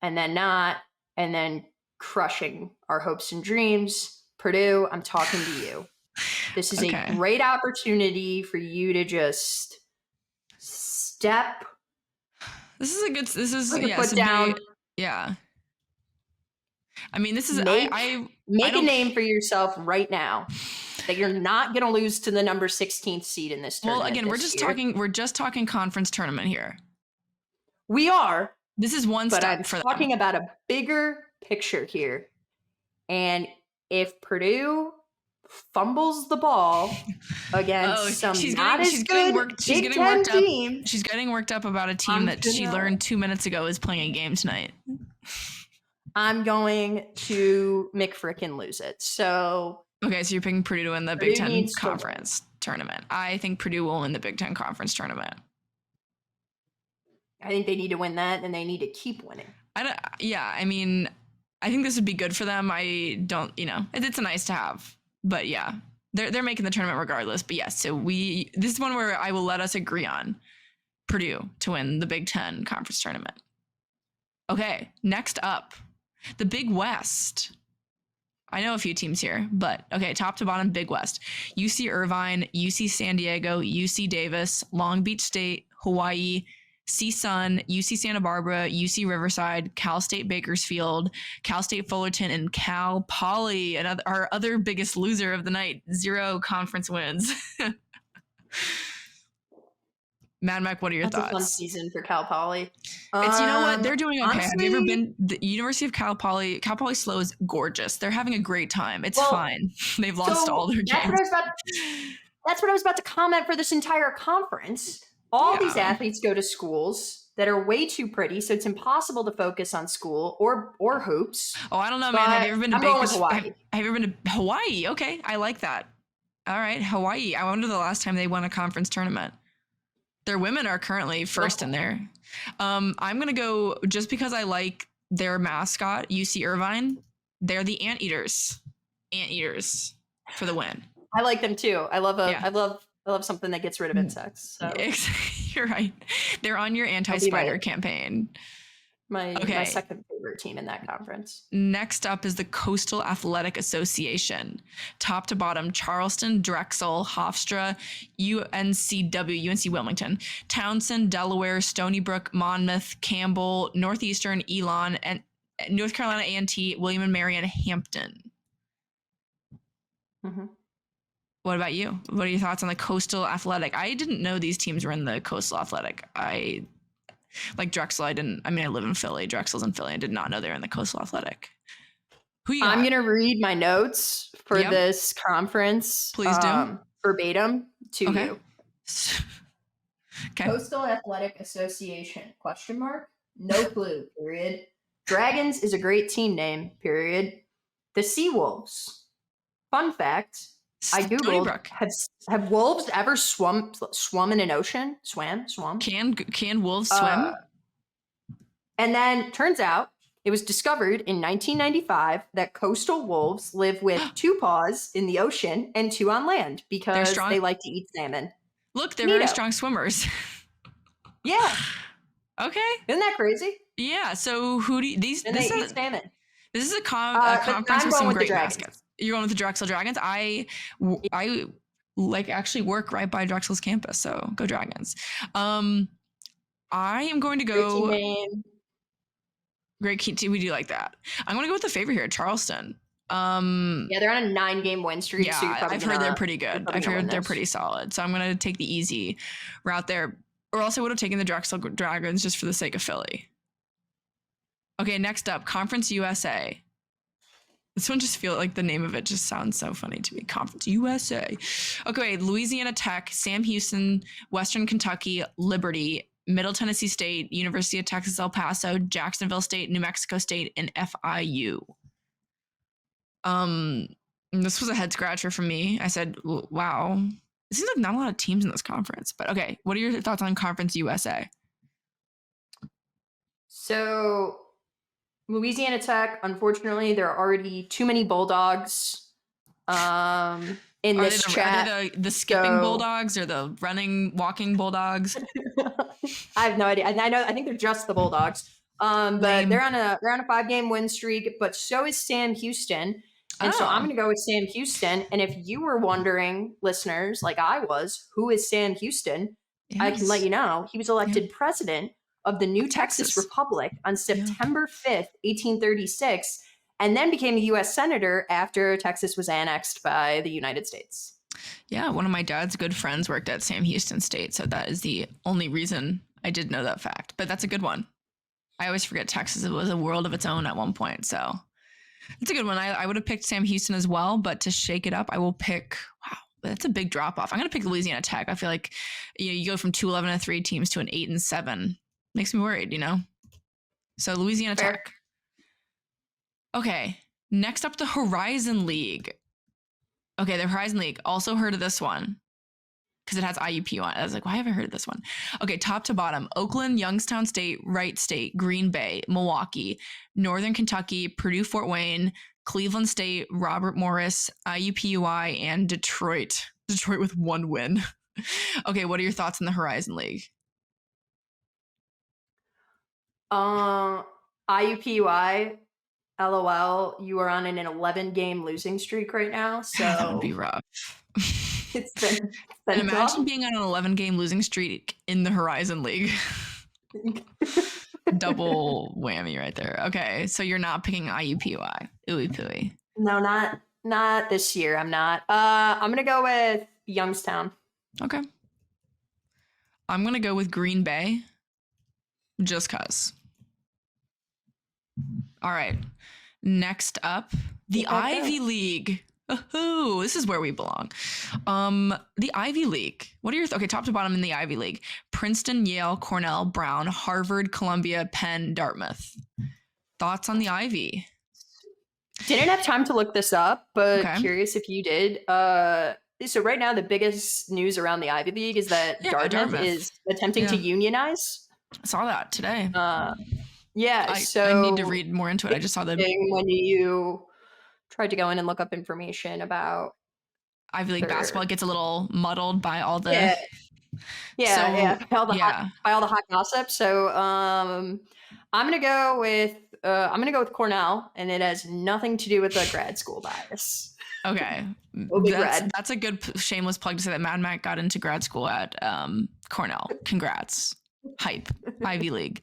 Speaker 1: and then not, and then crushing our hopes and dreams. Purdue, I'm talking to you. This is a great opportunity for you to just step.
Speaker 2: This is a good. This is
Speaker 1: put down.
Speaker 2: Yeah. I mean, this is
Speaker 1: make a name for yourself right now that you're not going to lose to the number 16th seed in this tournament.
Speaker 2: Well, again, we're just talking conference tournament here.
Speaker 1: We are.
Speaker 2: This is one step
Speaker 1: I'm
Speaker 2: for
Speaker 1: talking about a bigger picture here. And if Purdue fumbles the ball against she's getting worked
Speaker 2: up about a team she learned 2 minutes ago is playing a game tonight.
Speaker 1: I'm going to McFrickin' lose it. So
Speaker 2: okay, so you're picking Purdue to win the Big Ten Conference tournament. I think Purdue will win the Big Ten Conference tournament.
Speaker 1: I think they need to win that, and they need to keep winning.
Speaker 2: I mean, I think this would be good for them. I don't, it's a nice to have, but yeah, they're making the tournament regardless. But yes, so this is one where I will let us agree on Purdue to win the Big Ten Conference tournament. Okay, next up, the Big West. I know a few teams here, but okay, top to bottom, Big West. UC Irvine, UC San Diego, UC Davis, Long Beach State, Hawaii, CSUN, UC Santa Barbara, UC Riverside, Cal State Bakersfield, Cal State Fullerton, and Cal Poly, our other biggest loser of the night. 0 conference wins. Mad Mike, what are your thoughts?
Speaker 1: That's a fun season for Cal Poly.
Speaker 2: It's, you know what? They're doing okay. Honestly, have you ever been the University of Cal Poly? Cal Poly SLO is gorgeous. They're having a great time. It's fine. They've lost all their games.
Speaker 1: That's what I was about to comment for this entire conference. All these athletes go to schools that are way too pretty, so it's impossible to focus on school or hoops.
Speaker 2: Oh, I don't know, man. Have you ever been to Hawaii? Have you ever been to Hawaii? Okay, I like that. All right, Hawaii. I wonder the last time they won a conference tournament. Their women are currently first in there. I'm going to go, just because I like their mascot, UC Irvine, they're the Anteaters. Anteaters for the win.
Speaker 1: I like them too. I love something that gets rid of insects. So.
Speaker 2: You're right. They're on your anti-spider campaign.
Speaker 1: My second favorite team in that conference.
Speaker 2: Next up is the Coastal Athletic Association. Top to bottom, Charleston, Drexel, Hofstra, UNC Wilmington, Townsend, Delaware, Stony Brook, Monmouth, Campbell, Northeastern, Elon, and North Carolina A&T, William & Mary, and Hampton.
Speaker 1: Mm-hmm.
Speaker 2: What about you? What are your thoughts on the Coastal Athletic? I didn't know these teams were in the Coastal Athletic. Like Drexel, I live in Philly. Drexel's in Philly. I did not know they were in the Coastal Athletic. Who you got?
Speaker 1: I'm going to read my notes for this conference.
Speaker 2: Please do.
Speaker 1: Verbatim to you.
Speaker 2: Okay.
Speaker 1: Coastal Athletic Association, ? No clue, period. Dragons is a great team name, period. The Seawolves. Fun fact, I googled, have wolves ever swum in an ocean? Swam?
Speaker 2: Can wolves swim?
Speaker 1: And then turns out it was discovered in 1995 that coastal wolves live with 2 paws in the ocean and 2 on land because they like to eat salmon.
Speaker 2: Look, they're very strong swimmers.
Speaker 1: Yeah.
Speaker 2: Okay.
Speaker 1: Isn't that crazy?
Speaker 2: Yeah. So who do you, these?
Speaker 1: And they eat salmon.
Speaker 2: This is a conference with some great baskets. You're going with the Drexel Dragons. I actually work right by Drexel's campus, so go Dragons. I am going to go.
Speaker 1: Great team name.
Speaker 2: Great team. We do like that. I'm going to go with the favorite here, Charleston.
Speaker 1: They're on a 9-game win streak.
Speaker 2: Yeah,
Speaker 1: so
Speaker 2: I've heard they're pretty good. I've heard they're pretty solid. So I'm going to take the easy route there. Or else I would have taken the Drexel Dragons just for the sake of Philly. Okay, next up, Conference USA. This one just feels like the name of it just sounds so funny to me. Conference USA. Okay, Louisiana Tech, Sam Houston, Western Kentucky, Liberty, Middle Tennessee State, University of Texas El Paso, Jacksonville State, New Mexico State, and FIU. This was a head scratcher for me. I said, wow, it seems like not a lot of teams in this conference. But okay, what are your thoughts on Conference USA?
Speaker 1: So Louisiana Tech, unfortunately, there are already too many Bulldogs in this chat.
Speaker 2: Are they the skipping Bulldogs or the running, walking Bulldogs?
Speaker 1: I have no idea. I think they're just the Bulldogs. But they're on a 5-game win streak, but so is Sam Houston. And so I'm going to go with Sam Houston. And if you were wondering, listeners, like I was, who is Sam Houston? Yes. I can let you know. He was elected president of the new Texas Republic on September 5th, 1836, and then became a U.S. senator after Texas was annexed by the United States.
Speaker 2: Yeah, one of my dad's good friends worked at Sam Houston State, so that is the only reason I did know that fact. But that's a good one. I always forget Texas was a world of its own at one point, so it's a good one. I would have picked Sam Houston as well, but to shake it up, I will pick, wow, that's a big drop off. I'm going to pick Louisiana Tech. I feel like you go from 2 11-3 teams to an 8-7. Makes me worried, So Louisiana Tech. Okay, next up, the Horizon League. Okay, the Horizon League. Also heard of this one because it has IUP on it. I was like, why have I heard of this one? Okay, top to bottom. Oakland, Youngstown State, Wright State, Green Bay, Milwaukee, Northern Kentucky, Purdue, Fort Wayne, Cleveland State, Robert Morris, IUPUI, and Detroit. Detroit with 1 win. Okay, what are your thoughts on the Horizon League?
Speaker 1: IUPUI, LOL, you are on an 11-game losing streak right now. So
Speaker 2: that would be rough.
Speaker 1: It's been
Speaker 2: and imagine being on an 11-game losing streak in the Horizon League. Double whammy right there. Okay, so you're not picking IUPUI. Ooey pooey.
Speaker 1: No, not this year. I'm not. I'm gonna go with Youngstown.
Speaker 2: Okay. I'm gonna go with Green Bay. Just cause. All right. Next up, the Ivy League. Oh, this is where we belong. The Ivy League. What are your top to bottom in the Ivy League? Princeton, Yale, Cornell, Brown, Harvard, Columbia, Penn, Dartmouth. Thoughts on the Ivy?
Speaker 1: Didn't have time to look this up, but curious if you did. So right now, the biggest news around the Ivy League is that Dartmouth is attempting to unionize.
Speaker 2: I saw that today.
Speaker 1: So
Speaker 2: I need to read more into it. I just saw that
Speaker 1: when you tried to go in and look up information about
Speaker 2: Ivy League basketball, it gets a little muddled by all the
Speaker 1: by all the hot gossip. So I'm gonna go with Cornell, and it has nothing to do with the grad school bias.
Speaker 2: Okay, that's a good shameless plug to say that Mad Mac got into grad school at Cornell. Congrats, hype, Ivy League.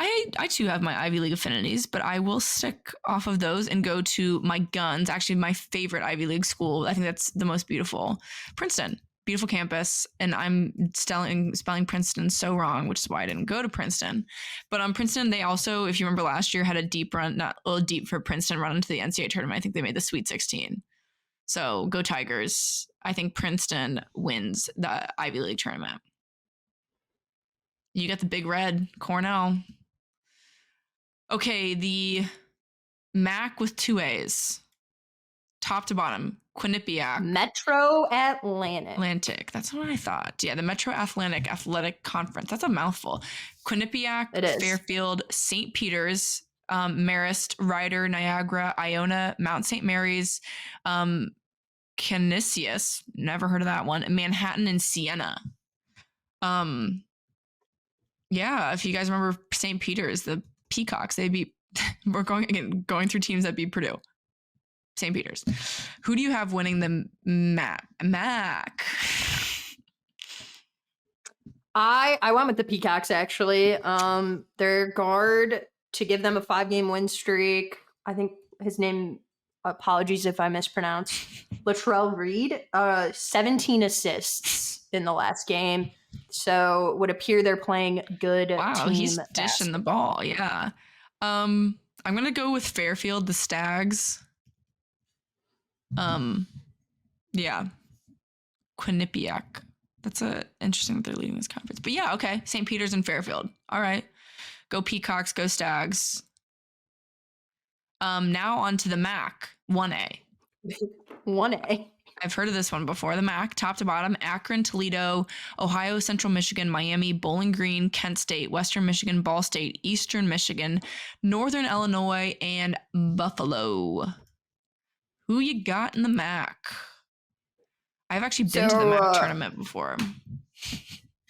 Speaker 2: I too have my Ivy League affinities, but I will stick off of those and go to my guns. Actually, my favorite Ivy League school, I think that's the most beautiful, Princeton. Beautiful campus, and I'm spelling Princeton so wrong, which is why I didn't go to Princeton. But Princeton, they also, if you remember last year, had a deep run, not a little deep for Princeton run into the NCAA tournament. I think they made the Sweet 16. So go Tigers. I think Princeton wins the Ivy League tournament. You got the Big Red, Cornell. Okay, the MAC with 2 A's. Top to bottom, Quinnipiac.
Speaker 1: Metro Atlantic.
Speaker 2: That's what I thought. Yeah, the Metro Atlantic Athletic Conference. That's a mouthful. Quinnipiac, Fairfield, St. Peter's, Marist, Ryder, Niagara, Iona, Mount St. Mary's, Canisius, never heard of that one, Manhattan, and Siena. Yeah, if you guys remember St. Peter's, the Peacocks, we're going through teams that beat Purdue. St. Peter's. Who do you have winning the MAC?
Speaker 1: I went with the Peacocks, actually. Their guard, to give them a 5-game win streak, I think his name apologies if I mispronounce, Latrell Reed, 17 assists in the last game. So it would appear they're playing good
Speaker 2: Wow, he's
Speaker 1: team
Speaker 2: dishing the
Speaker 1: basketball.
Speaker 2: ball. Yeah. I'm gonna go with Fairfield, the Stags. Yeah, Quinnipiac. That's interesting that they're leading this conference. But yeah, okay. St. Peter's and Fairfield. All right. Go Peacocks, go Stags. Now on to the MAC 1A.
Speaker 1: 1A.
Speaker 2: I've heard of this one before. The MAC, top to bottom: Akron, Toledo, Ohio, Central Michigan, Miami, Bowling Green, Kent State, Western Michigan, Ball State, Eastern Michigan, Northern Illinois, and Buffalo. Who you got in the MAC? I've actually been to the MAC tournament before.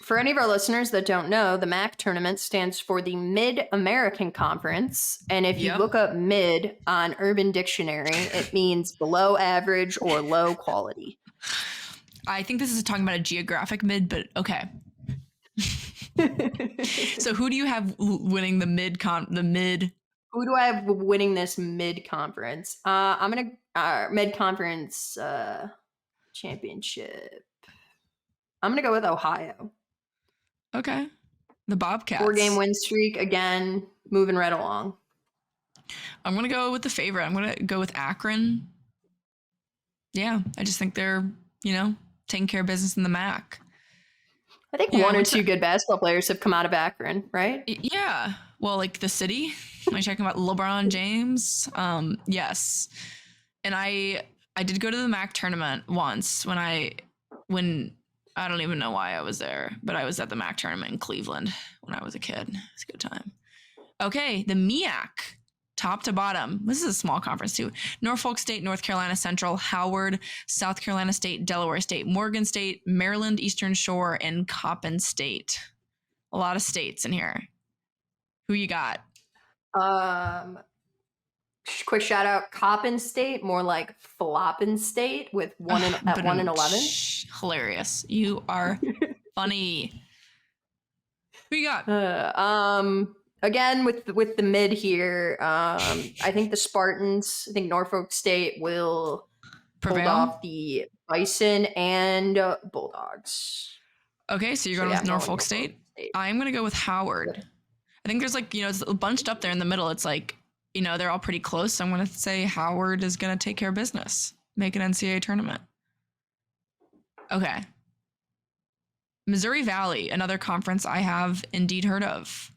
Speaker 1: For any of our listeners that don't know, the MAC tournament stands for the Mid-American Conference. And if you look up mid on Urban Dictionary, it means below average or low quality.
Speaker 2: I think this is talking about a geographic mid, but okay. So who do you have winning the mid?
Speaker 1: Who do I have winning this mid-conference? I'm going to mid-conference championship. I'm going to go with Ohio.
Speaker 2: Okay. The Bobcats.
Speaker 1: 4-game win streak, again, moving right along.
Speaker 2: I'm going to go with the favorite. I'm going to go with Akron. Yeah, I just think they're, taking care of business in the MAC.
Speaker 1: I think one or two good basketball players have come out of Akron, right?
Speaker 2: Yeah. Well, like the city. Am I talking about LeBron James? Yes. And I did go to the MAC tournament once when I don't even know why I was there, but I was at the MAC tournament in Cleveland when I was a kid. It's a good time. Okay, the MEAC, top to bottom. This is a small conference too. Norfolk State, North Carolina Central, Howard, South Carolina State, Delaware State, Morgan State, Maryland Eastern Shore, and Coppin State. A lot of states in here. Who you got?
Speaker 1: Quick shout out, Coppin State, more like Floppin State with 1 and 11.
Speaker 2: Hilarious. You are funny. Who you got?
Speaker 1: Again with the mid here, I think the Spartans. I think Norfolk State will hold off the Bison and Bulldogs.
Speaker 2: Okay, so you're going with Norfolk State. I'm gonna go with Howard. Good. I think there's it's bunched up there in the middle. It's they're all pretty close. So I'm going to say Howard is going to take care of business, make an NCAA tournament. Okay. Missouri Valley, another conference I have indeed heard of.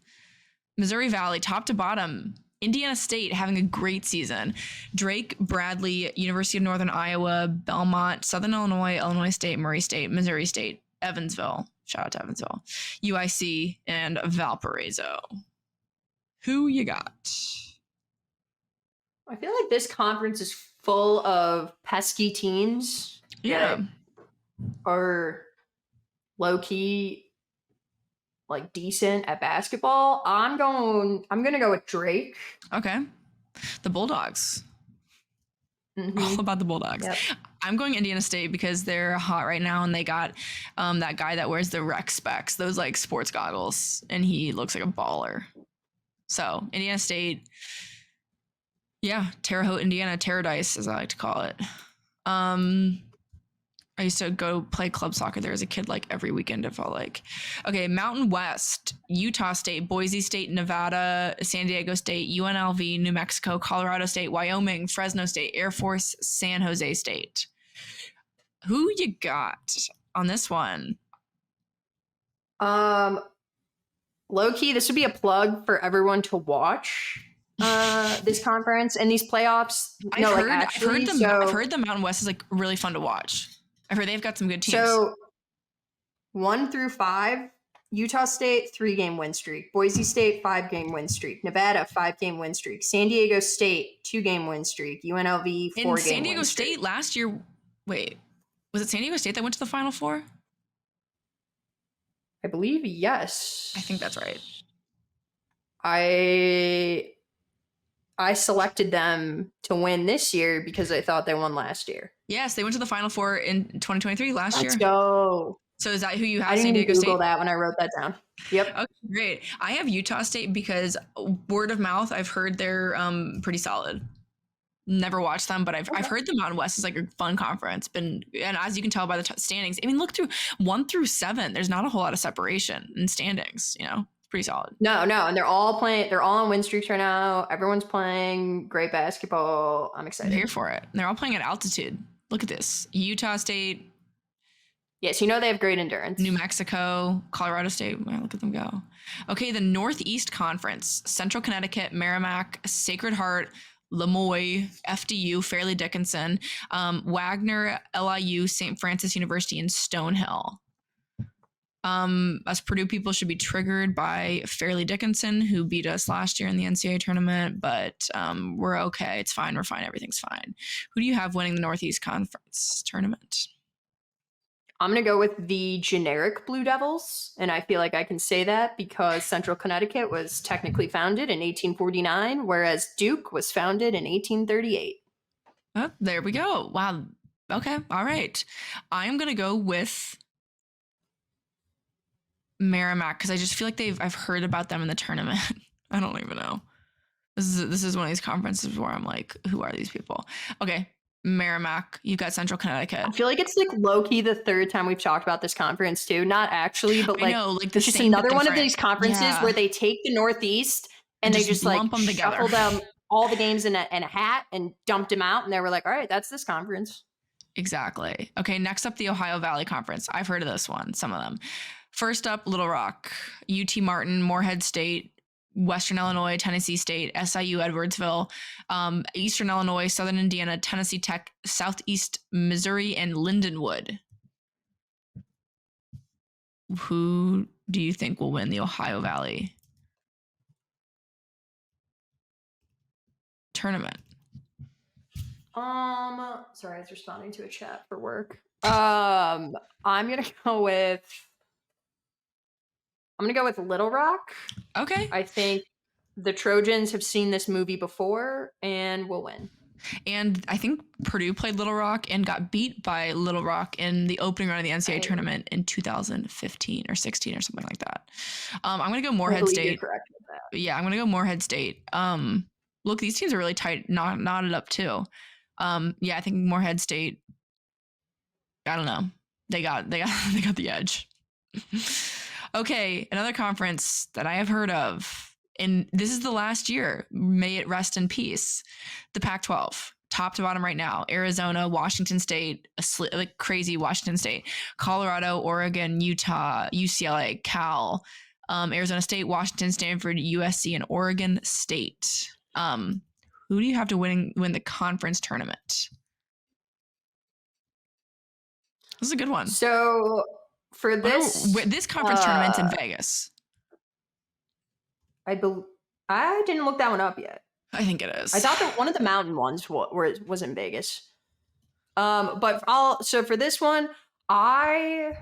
Speaker 2: Missouri Valley, top to bottom. Indiana State having a great season. Drake, Bradley, University of Northern Iowa, Belmont, Southern Illinois, Illinois State, Murray State, Missouri State, Evansville. Shout out to Evansville. UIC, and Valparaiso. Who you got?
Speaker 1: I feel like this conference is full of pesky teams.
Speaker 2: Yeah.
Speaker 1: Are low-key decent at basketball. I'm gonna go with Drake.
Speaker 2: Okay. The Bulldogs.
Speaker 1: Mm-hmm.
Speaker 2: All about the Bulldogs. Yep. I'm going Indiana State because they're hot right now, and they got that guy that wears the rec specs, those sports goggles, and he looks like a baller. So Indiana State, yeah, Terre Haute, Indiana, Terradice, as I like to call it. I used to go play club soccer there as a kid, every weekend, it felt like. Okay, Mountain West, Utah State, Boise State, Nevada, San Diego State, UNLV, New Mexico, Colorado State, Wyoming, Fresno State, Air Force, San Jose State. Who you got on this one?
Speaker 1: Low-key, this would be a plug for everyone to watch this conference and these playoffs.
Speaker 2: I've heard the Mountain West is really fun to watch. I've heard they've got some good teams.
Speaker 1: So 1 through 5, Utah State 3-game win streak, Boise State 5-game win streak, Nevada 5-game win streak, San Diego State 2-game win streak, UNLV 4-game win streak.
Speaker 2: In San Diego State last year, wait, was it San Diego State that went to the Final Four?
Speaker 1: I believe yes.
Speaker 2: I think that's right.
Speaker 1: I selected them to win this year because I thought they won last year.
Speaker 2: Yes, they went to the Final Four in 2023 last year.
Speaker 1: Let's go.
Speaker 2: So is that who you have?
Speaker 1: I didn't even Google that when I wrote that down. Yep.
Speaker 2: Okay, great. I have Utah State because word of mouth, I've heard they're pretty solid. Never watched them, but I've
Speaker 1: Okay.
Speaker 2: heard the Mountain West is like a fun conference. And as you can tell by the standings, I mean, look through 1 through 7. There's not a whole lot of separation in standings. You know, it's pretty solid.
Speaker 1: No, and they're all playing. They're all on win streaks right now. Everyone's playing great basketball. I'm
Speaker 2: I'm
Speaker 1: excited.
Speaker 2: here for it. They're all playing at altitude. Look at this: Utah State,
Speaker 1: Yes, you know they have great endurance.
Speaker 2: New Mexico, Colorado State. Wow, look at them go. Okay, the Northeast Conference: Central Connecticut, Merrimack, Sacred Heart, Lemoyne, FDU, Fairleigh Dickinson, Wagner, LIU, St. Francis University, and Stonehill. Us Purdue people should be triggered by Fairleigh Dickinson, who beat us last year in the NCAA tournament, but we're okay. It's fine. We're fine. Everything's fine. Who do you have winning the Northeast Conference tournament?
Speaker 1: I'm going to go with the generic Blue Devils, and I feel like I can say that because Central Connecticut was technically founded in 1849, whereas Duke was founded in 1838.
Speaker 2: Oh, there we go. Wow. Okay. All right. I'm going to go with Merrimack because I just feel like I've heard about them in the tournament. I don't even know. This is one of these conferences where I'm like, who are these people? Okay. Merrimack, you've got Central Connecticut.
Speaker 1: I feel like it's like low-key the third time we've talked about this conference too. Not actually, but like,
Speaker 2: I know, like
Speaker 1: it's just another one of these conferences where they take the Northeast and they just like
Speaker 2: lump them together.
Speaker 1: shuffled them all the games in a hat and dumped them out, and they were like, all right, that's this conference.
Speaker 2: Exactly. Okay, next up, the Ohio Valley Conference. I've heard of this one, some of them. First up, Little Rock, UT Martin, Morehead State, Western Illinois, Tennessee State, SIU Edwardsville, Eastern Illinois, Southern Indiana, Tennessee Tech, Southeast Missouri, and Lindenwood. Who do you think will win the Ohio Valley tournament?
Speaker 1: Sorry, I was responding to a chat for work. I'm gonna go with Little Rock.
Speaker 2: Okay.
Speaker 1: I think the Trojans have seen this movie before and will win.
Speaker 2: And I think Purdue played Little Rock and got beat by Little Rock in the opening round of the NCAA tournament in 2015 or 16 or something like that. I'm going to go Morehead State.
Speaker 1: Correct with that.
Speaker 2: Yeah, I'm going to go Morehead State. Look, these teams are really tight, knotted up too. Yeah, I think Morehead State. I don't know. They got the edge. Okay, another conference that I have heard of. And this is the last year. May it rest in peace. The Pac-12, top to bottom right now. Arizona, Washington State, like crazy Washington State, Colorado, Oregon, Utah, UCLA, Cal, Arizona State, Washington, Stanford, USC, and Oregon State. Who do you have to win the conference tournament? This is a good one.
Speaker 1: So for this
Speaker 2: conference tournament's in Vegas. I
Speaker 1: didn't look that one up yet.
Speaker 2: I think it is.
Speaker 1: I thought that one of the mountain ones was in Vegas. So for this one, I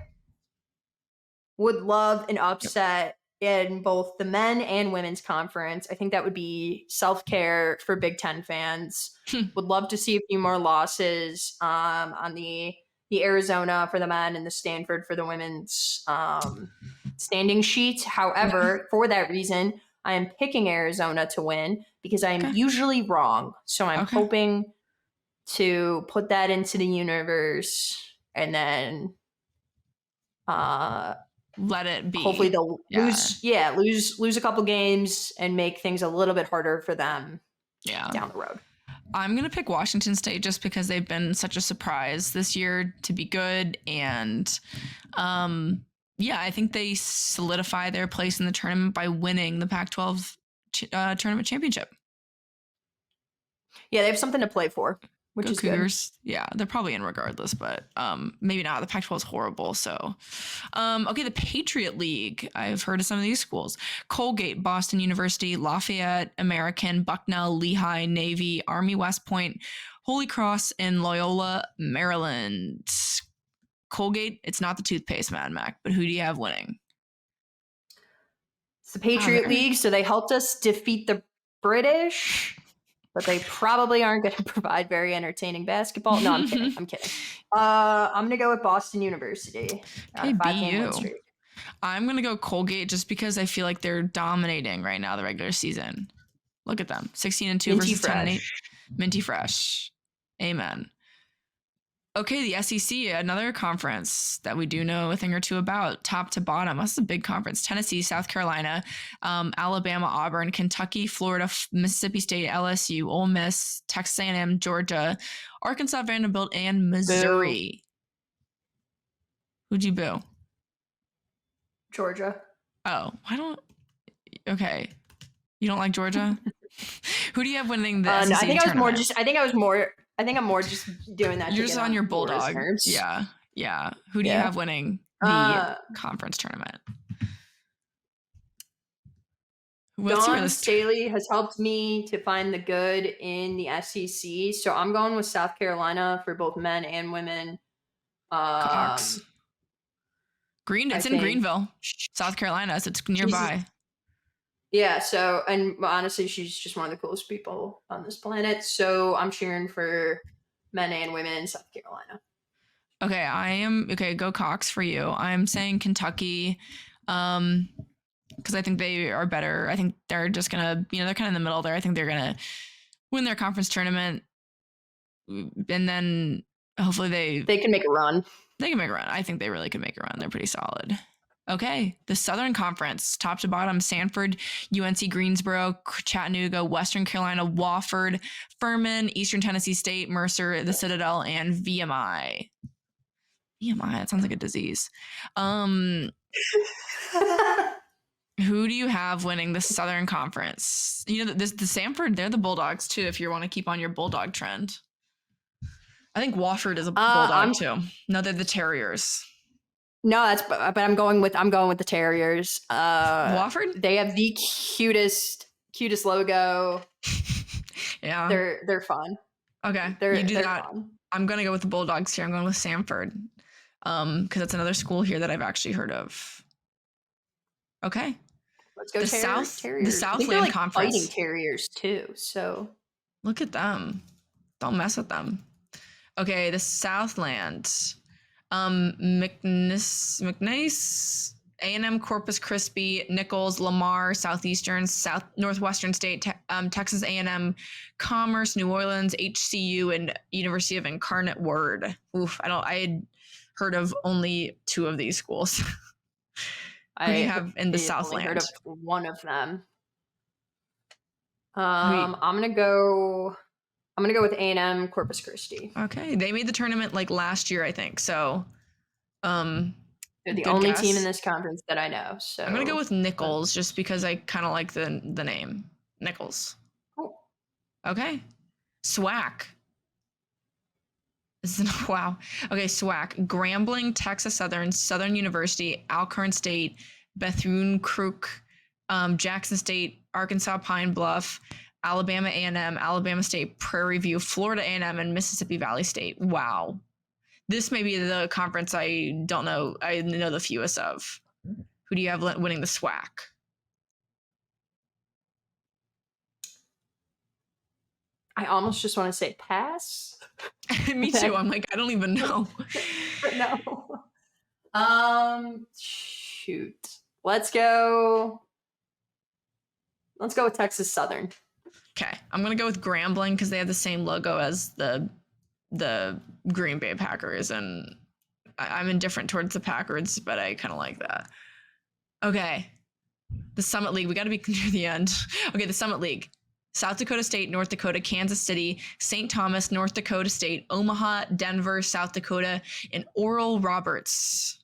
Speaker 1: would love an upset in both the men and women's conference. I think that would be self-care for Big Ten fans. Would love to see a few more losses on the Arizona for the men and the Stanford for the women's standing sheet. However, for that reason, I am picking Arizona to win because I am usually wrong. So I'm hoping to put that into the universe and then
Speaker 2: let it be.
Speaker 1: Hopefully they'll lose a couple games and make things a little bit harder for them down the road.
Speaker 2: I'm going to pick Washington State just because they've been such a surprise this year to be good. And I think they solidify their place in the tournament by winning the Pac-12 tournament championship.
Speaker 1: Yeah, they have something to play for, which is
Speaker 2: Cougars.
Speaker 1: Good.
Speaker 2: Yeah, they're probably in regardless, but maybe not. The Pac-12 is horrible. So, okay, the Patriot League. I've heard of some of these schools. Colgate, Boston University, Lafayette, American, Bucknell, Lehigh, Navy, Army West Point, Holy Cross, and Loyola, Maryland. Colgate, it's not the toothpaste, Mad Mac, but who do you have winning?
Speaker 1: It's the Patriot League, so they helped us defeat the British, but they probably aren't going to provide very entertaining basketball. No, I'm kidding. I'm going to go with Boston University.
Speaker 2: Okay, BU. I'm going to go Colgate just because I feel like they're dominating right now the regular season. Look at them. 16-2 versus 10-8. Minty fresh. Amen. Okay, the SEC, another conference that we do know a thing or two about, top to bottom. That's a big conference. Tennessee, South Carolina, Alabama, Auburn, Kentucky, Florida, Mississippi State, LSU, Ole Miss, Texas A&M, Georgia, Arkansas, Vanderbilt, and Missouri. Boo. Who'd you boo?
Speaker 1: Georgia.
Speaker 2: Oh, okay. You don't like Georgia? Who do you have winning the SEC
Speaker 1: no, I think
Speaker 2: tournament?
Speaker 1: I think I'm more just doing that.
Speaker 2: You're just on your Bulldog. Yeah. Who do you have winning the conference tournament?
Speaker 1: Dawn Staley has helped me to find the good in the SEC, so I'm going with South Carolina for both men and women.
Speaker 2: Cox. It's in Greenville, South Carolina, so it's nearby.
Speaker 1: Yeah, so, and honestly, she's just one of the coolest people on this planet, so I'm cheering for men and women in South Carolina.
Speaker 2: Okay, go Cox for you. I'm saying Kentucky, because I think they are better. I think they're just gonna, they're kind of in the middle there. I think they're gonna win their conference tournament, and then hopefully they can make a run. They can make a run. I think they really can make a run. They're pretty solid. Okay, the Southern Conference, top to bottom: Sanford, UNC Greensboro, Chattanooga, Western Carolina, Wofford, Furman, Eastern Tennessee State, Mercer, the Citadel, and VMI. VMI, that sounds like a disease. Who do you have winning the Southern Conference? The Sanford, they're the Bulldogs too, if you want to keep on your Bulldog trend. I think Wofford is a Bulldog too. No, they're the Terriers. No, but I'm going with the Terriers. Wofford? They have the cutest logo. Yeah. They're fun. Okay. They're fun. I'm going to go with the Bulldogs here. I'm going with Sanford. Because that's another school here that I've actually heard of. Okay. Let's go Terriers. The Southland Conference. Fighting Terriers too. So look at them. Don't mess with them. Okay, the Southland. McNice, A&M, Corpus Christi, Nichols, Lamar, Southeastern, Northwestern State, Texas A&M, Commerce, New Orleans, HCU, and University of Incarnate Word. Oof, I had heard of only 2 of these schools. Who do you have in the Southland? I've heard of one of them. I'm gonna go with A&M Corpus Christi. Okay, they made the tournament like last year, I think. So, they're the only team in this conference that I know. So I'm gonna go with Nichols just because I kind of like the name Nichols. Cool. Okay, SWAC. Wow. Okay, SWAC: Grambling, Texas Southern, Southern University, Alcorn State, Bethune-Cookman, Jackson State, Arkansas Pine Bluff, Alabama A&M, Alabama State, Prairie View, Florida A&M, and Mississippi Valley State. Wow. This may be the conference I don't know. I know the fewest of. Who do you have winning the SWAC? I almost just want to say pass. Me too. I'm like, I don't even know. No. Shoot. Let's go with Texas Southern. Okay, I'm gonna go with Grambling because they have the same logo as the Green Bay Packers, and I'm indifferent towards the Packers, but I kind of like that. Okay, the Summit League. We got to be near the end. Okay, the Summit League: South Dakota State, North Dakota, Kansas City, St. Thomas, North Dakota State, Omaha, Denver, South Dakota, and Oral Roberts.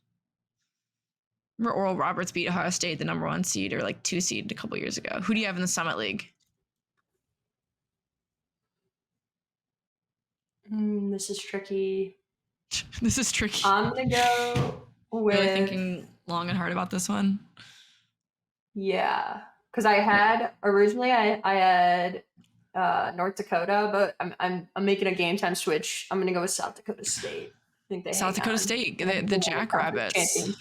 Speaker 2: Remember Oral Roberts beat Ohio State, the number 1 seed or like 2 seed a couple years ago. Who do you have in the Summit League? This is tricky. I'm gonna go with. Really thinking long and hard about this one. Yeah, because I had originally I had North Dakota, but I'm making a game time switch. I'm gonna go with South Dakota State. I think they South Dakota State, the Jackrabbits.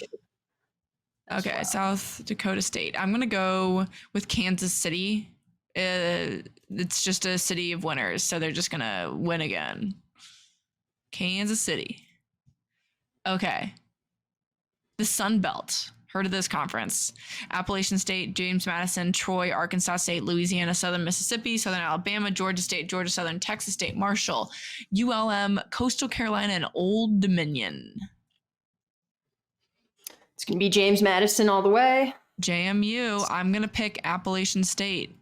Speaker 2: Okay, well. South Dakota State. I'm gonna go with Kansas City. It's just a city of winners, so they're just gonna win again. Kansas City. Okay. The Sun Belt. Heard of this conference? Appalachian State, James Madison, Troy, Arkansas State, Louisiana, Southern Mississippi, Southern Alabama, Georgia State, Georgia Southern, Texas State, Marshall, ULM, Coastal Carolina, and Old Dominion.
Speaker 1: It's going to be James Madison all the way.
Speaker 2: JMU. I'm going to pick Appalachian State.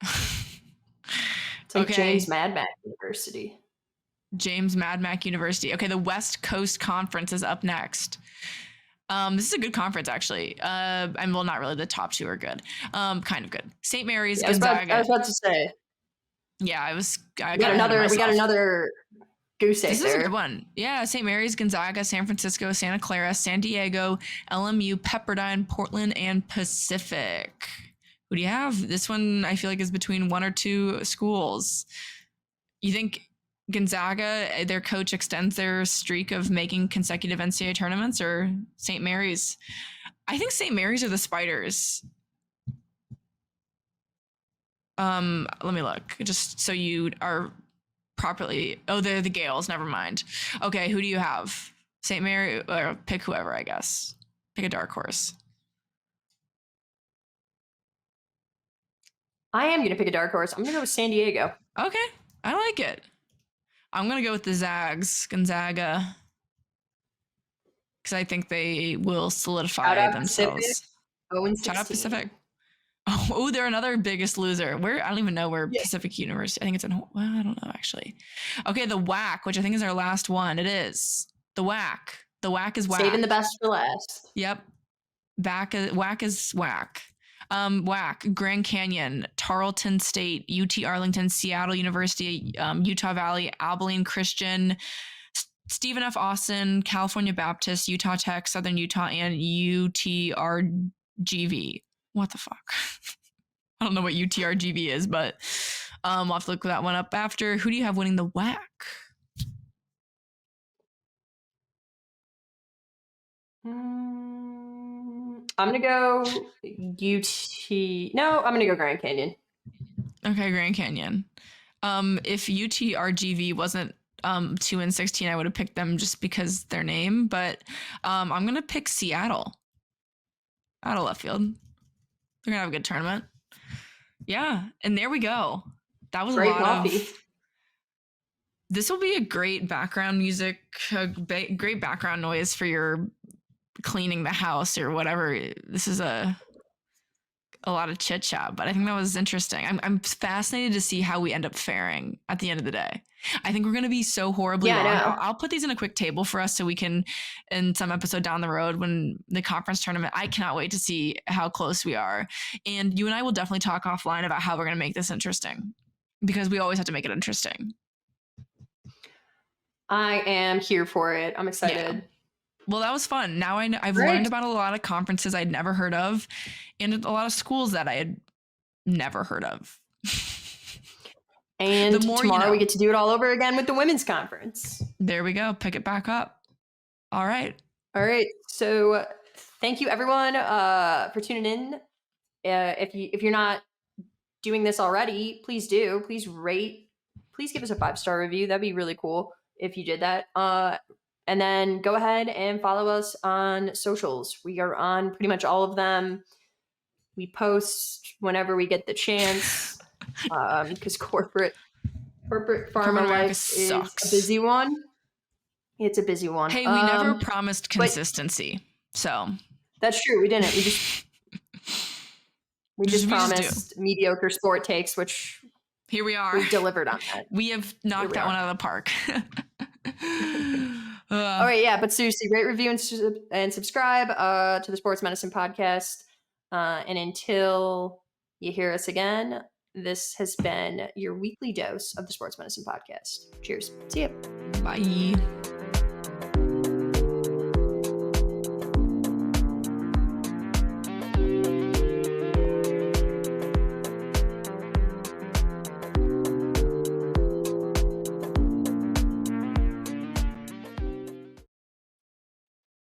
Speaker 1: It's like James Mad Mac University.
Speaker 2: James Mad Mac University. Okay, the West Coast Conference is up next. This is a good conference, actually. And well, not really. The top two are good. Kind of good. St. Mary's, Gonzaga.
Speaker 1: I was about to say.
Speaker 2: Yeah, we
Speaker 1: got another goose egg.
Speaker 2: This is a good one. Yeah, St. Mary's, Gonzaga, San Francisco, Santa Clara, San Diego, LMU, Pepperdine, Portland, and Pacific. Who do you have? This one I feel like is between one or two schools. You think Gonzaga, their coach, extends their streak of making consecutive NCAA tournaments, or St. Mary's? I think St. Mary's are the Spiders. Let me look, just so you are properly. Oh, they're the Gales. Never mind. Okay, who do you have? St. Mary, or pick whoever, I guess. Pick a dark horse.
Speaker 1: I am going to pick a dark horse. I'm going to go with San Diego.
Speaker 2: Okay, I like it. I'm going to go with the Zags, Gonzaga, because I think they will solidify themselves.
Speaker 1: Pacific.
Speaker 2: Shout out Pacific. Oh, they're another biggest loser. I don't even know where Pacific University. I think it's in. Well, I don't know actually. Okay, the WAC, which I think is our last one. It is the WAC. The WAC is WAC.
Speaker 1: Saving the best for last.
Speaker 2: Yep. WAC is WAC. WAC, Grand Canyon, Tarleton State, UT Arlington, Seattle University, Utah Valley, Abilene Christian, Stephen F. Austin, California Baptist, Utah Tech, Southern Utah, and UTRGV. What the fuck? I don't know what UTRGV is, but I'll have to look that one up after. Who do you have winning the WAC?
Speaker 1: I'm going to go UT. No, I'm going to go Grand Canyon.
Speaker 2: Okay, Grand Canyon. If UTRGV wasn't 2-16, I would have picked them just because their name, but I'm going to pick Seattle. Out of left field. They're going to have a good tournament. Yeah, and there we go. That was
Speaker 1: great
Speaker 2: a lot
Speaker 1: coffee.
Speaker 2: This will be a great background music, great background noise for your cleaning the house or whatever. This is a lot of chit chat, but I think that was interesting. I'm fascinated to see how we end up faring at the end of the day. I think we're going to be so horribly wrong. I'll put these in a quick table for us so we can, in some episode down the road when the conference tournament, I cannot wait to see how close we are. And you and I will definitely talk offline about how we're going to make this interesting, because we always have to make it interesting.
Speaker 1: I am here for it. I'm excited.
Speaker 2: Yeah. Well, that was fun. Now I've learned about a lot of conferences I'd never heard of, and a lot of schools that I had never heard of.
Speaker 1: And tomorrow we get to do it all over again with the women's conference.
Speaker 2: There we go. Pick it back up. All right.
Speaker 1: So thank you everyone for tuning in. If you're not doing this already, please do. Please rate. Please give us a 5-star review. That'd be really cool if you did that. And then go ahead and follow us on socials. We are on pretty much all of them. We post whenever we get the chance, because corporate pharma life is a busy one. It's a busy one.
Speaker 2: Hey, we never promised consistency, so
Speaker 1: that's true. We didn't. We just promised mediocre sport takes, which
Speaker 2: here we are.
Speaker 1: We delivered on that.
Speaker 2: We have knocked that one out of the park.
Speaker 1: All right, yeah, but seriously, rate, review, and subscribe to the Sports Medicine Podcast. And until you hear us again, this has been your weekly dose of the Sports Medicine Podcast. Cheers. See you.
Speaker 2: Bye.